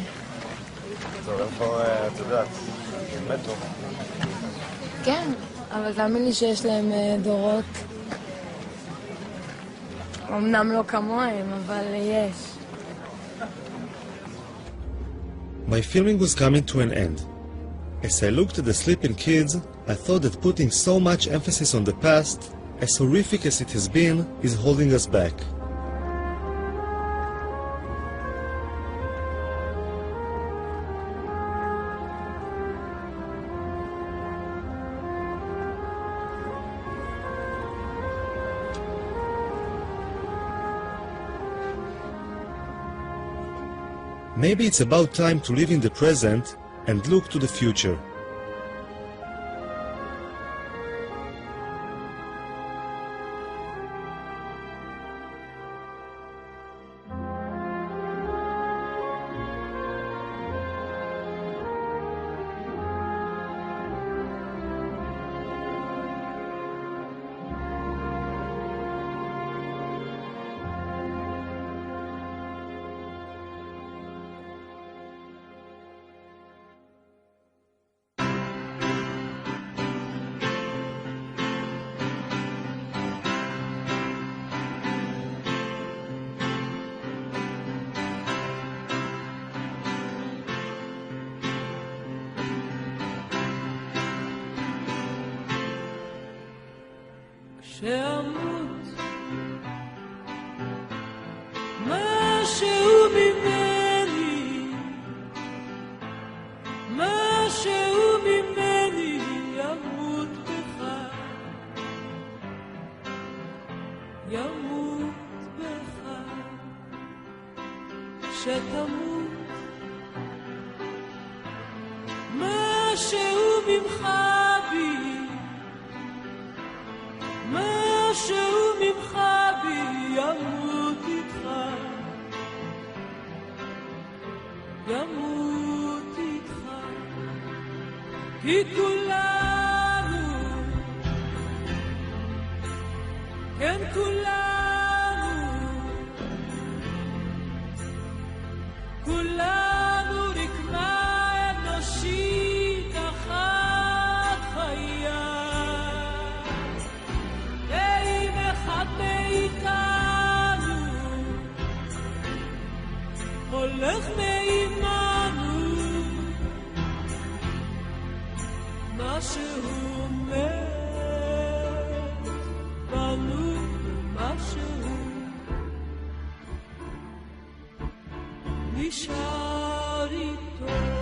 צוררים כבר, את יודעת, מתו. כן, אבל תאמין לי שיש להם דורות. אמנם לא כמוהם, אבל יש. My filming was coming to an end. As I looked at the sleeping kids, I thought that putting so much emphasis on the past, as horrific as it has been, is holding us back. Maybe it's about time to live in the present and look to the future. שאמות משהו ממני, משהו ממני ימות בך, ימות בך, שתמות משהו ממך בי, משהו ממך בי ימות איתך, ימות איתך, כי כולנו, כן כולנו, כולנו רקמה אנושית אחת חיה, ואם אחד מאיתנו הולך מעימנו, משהו מת בנו, משהו נשאר איתו.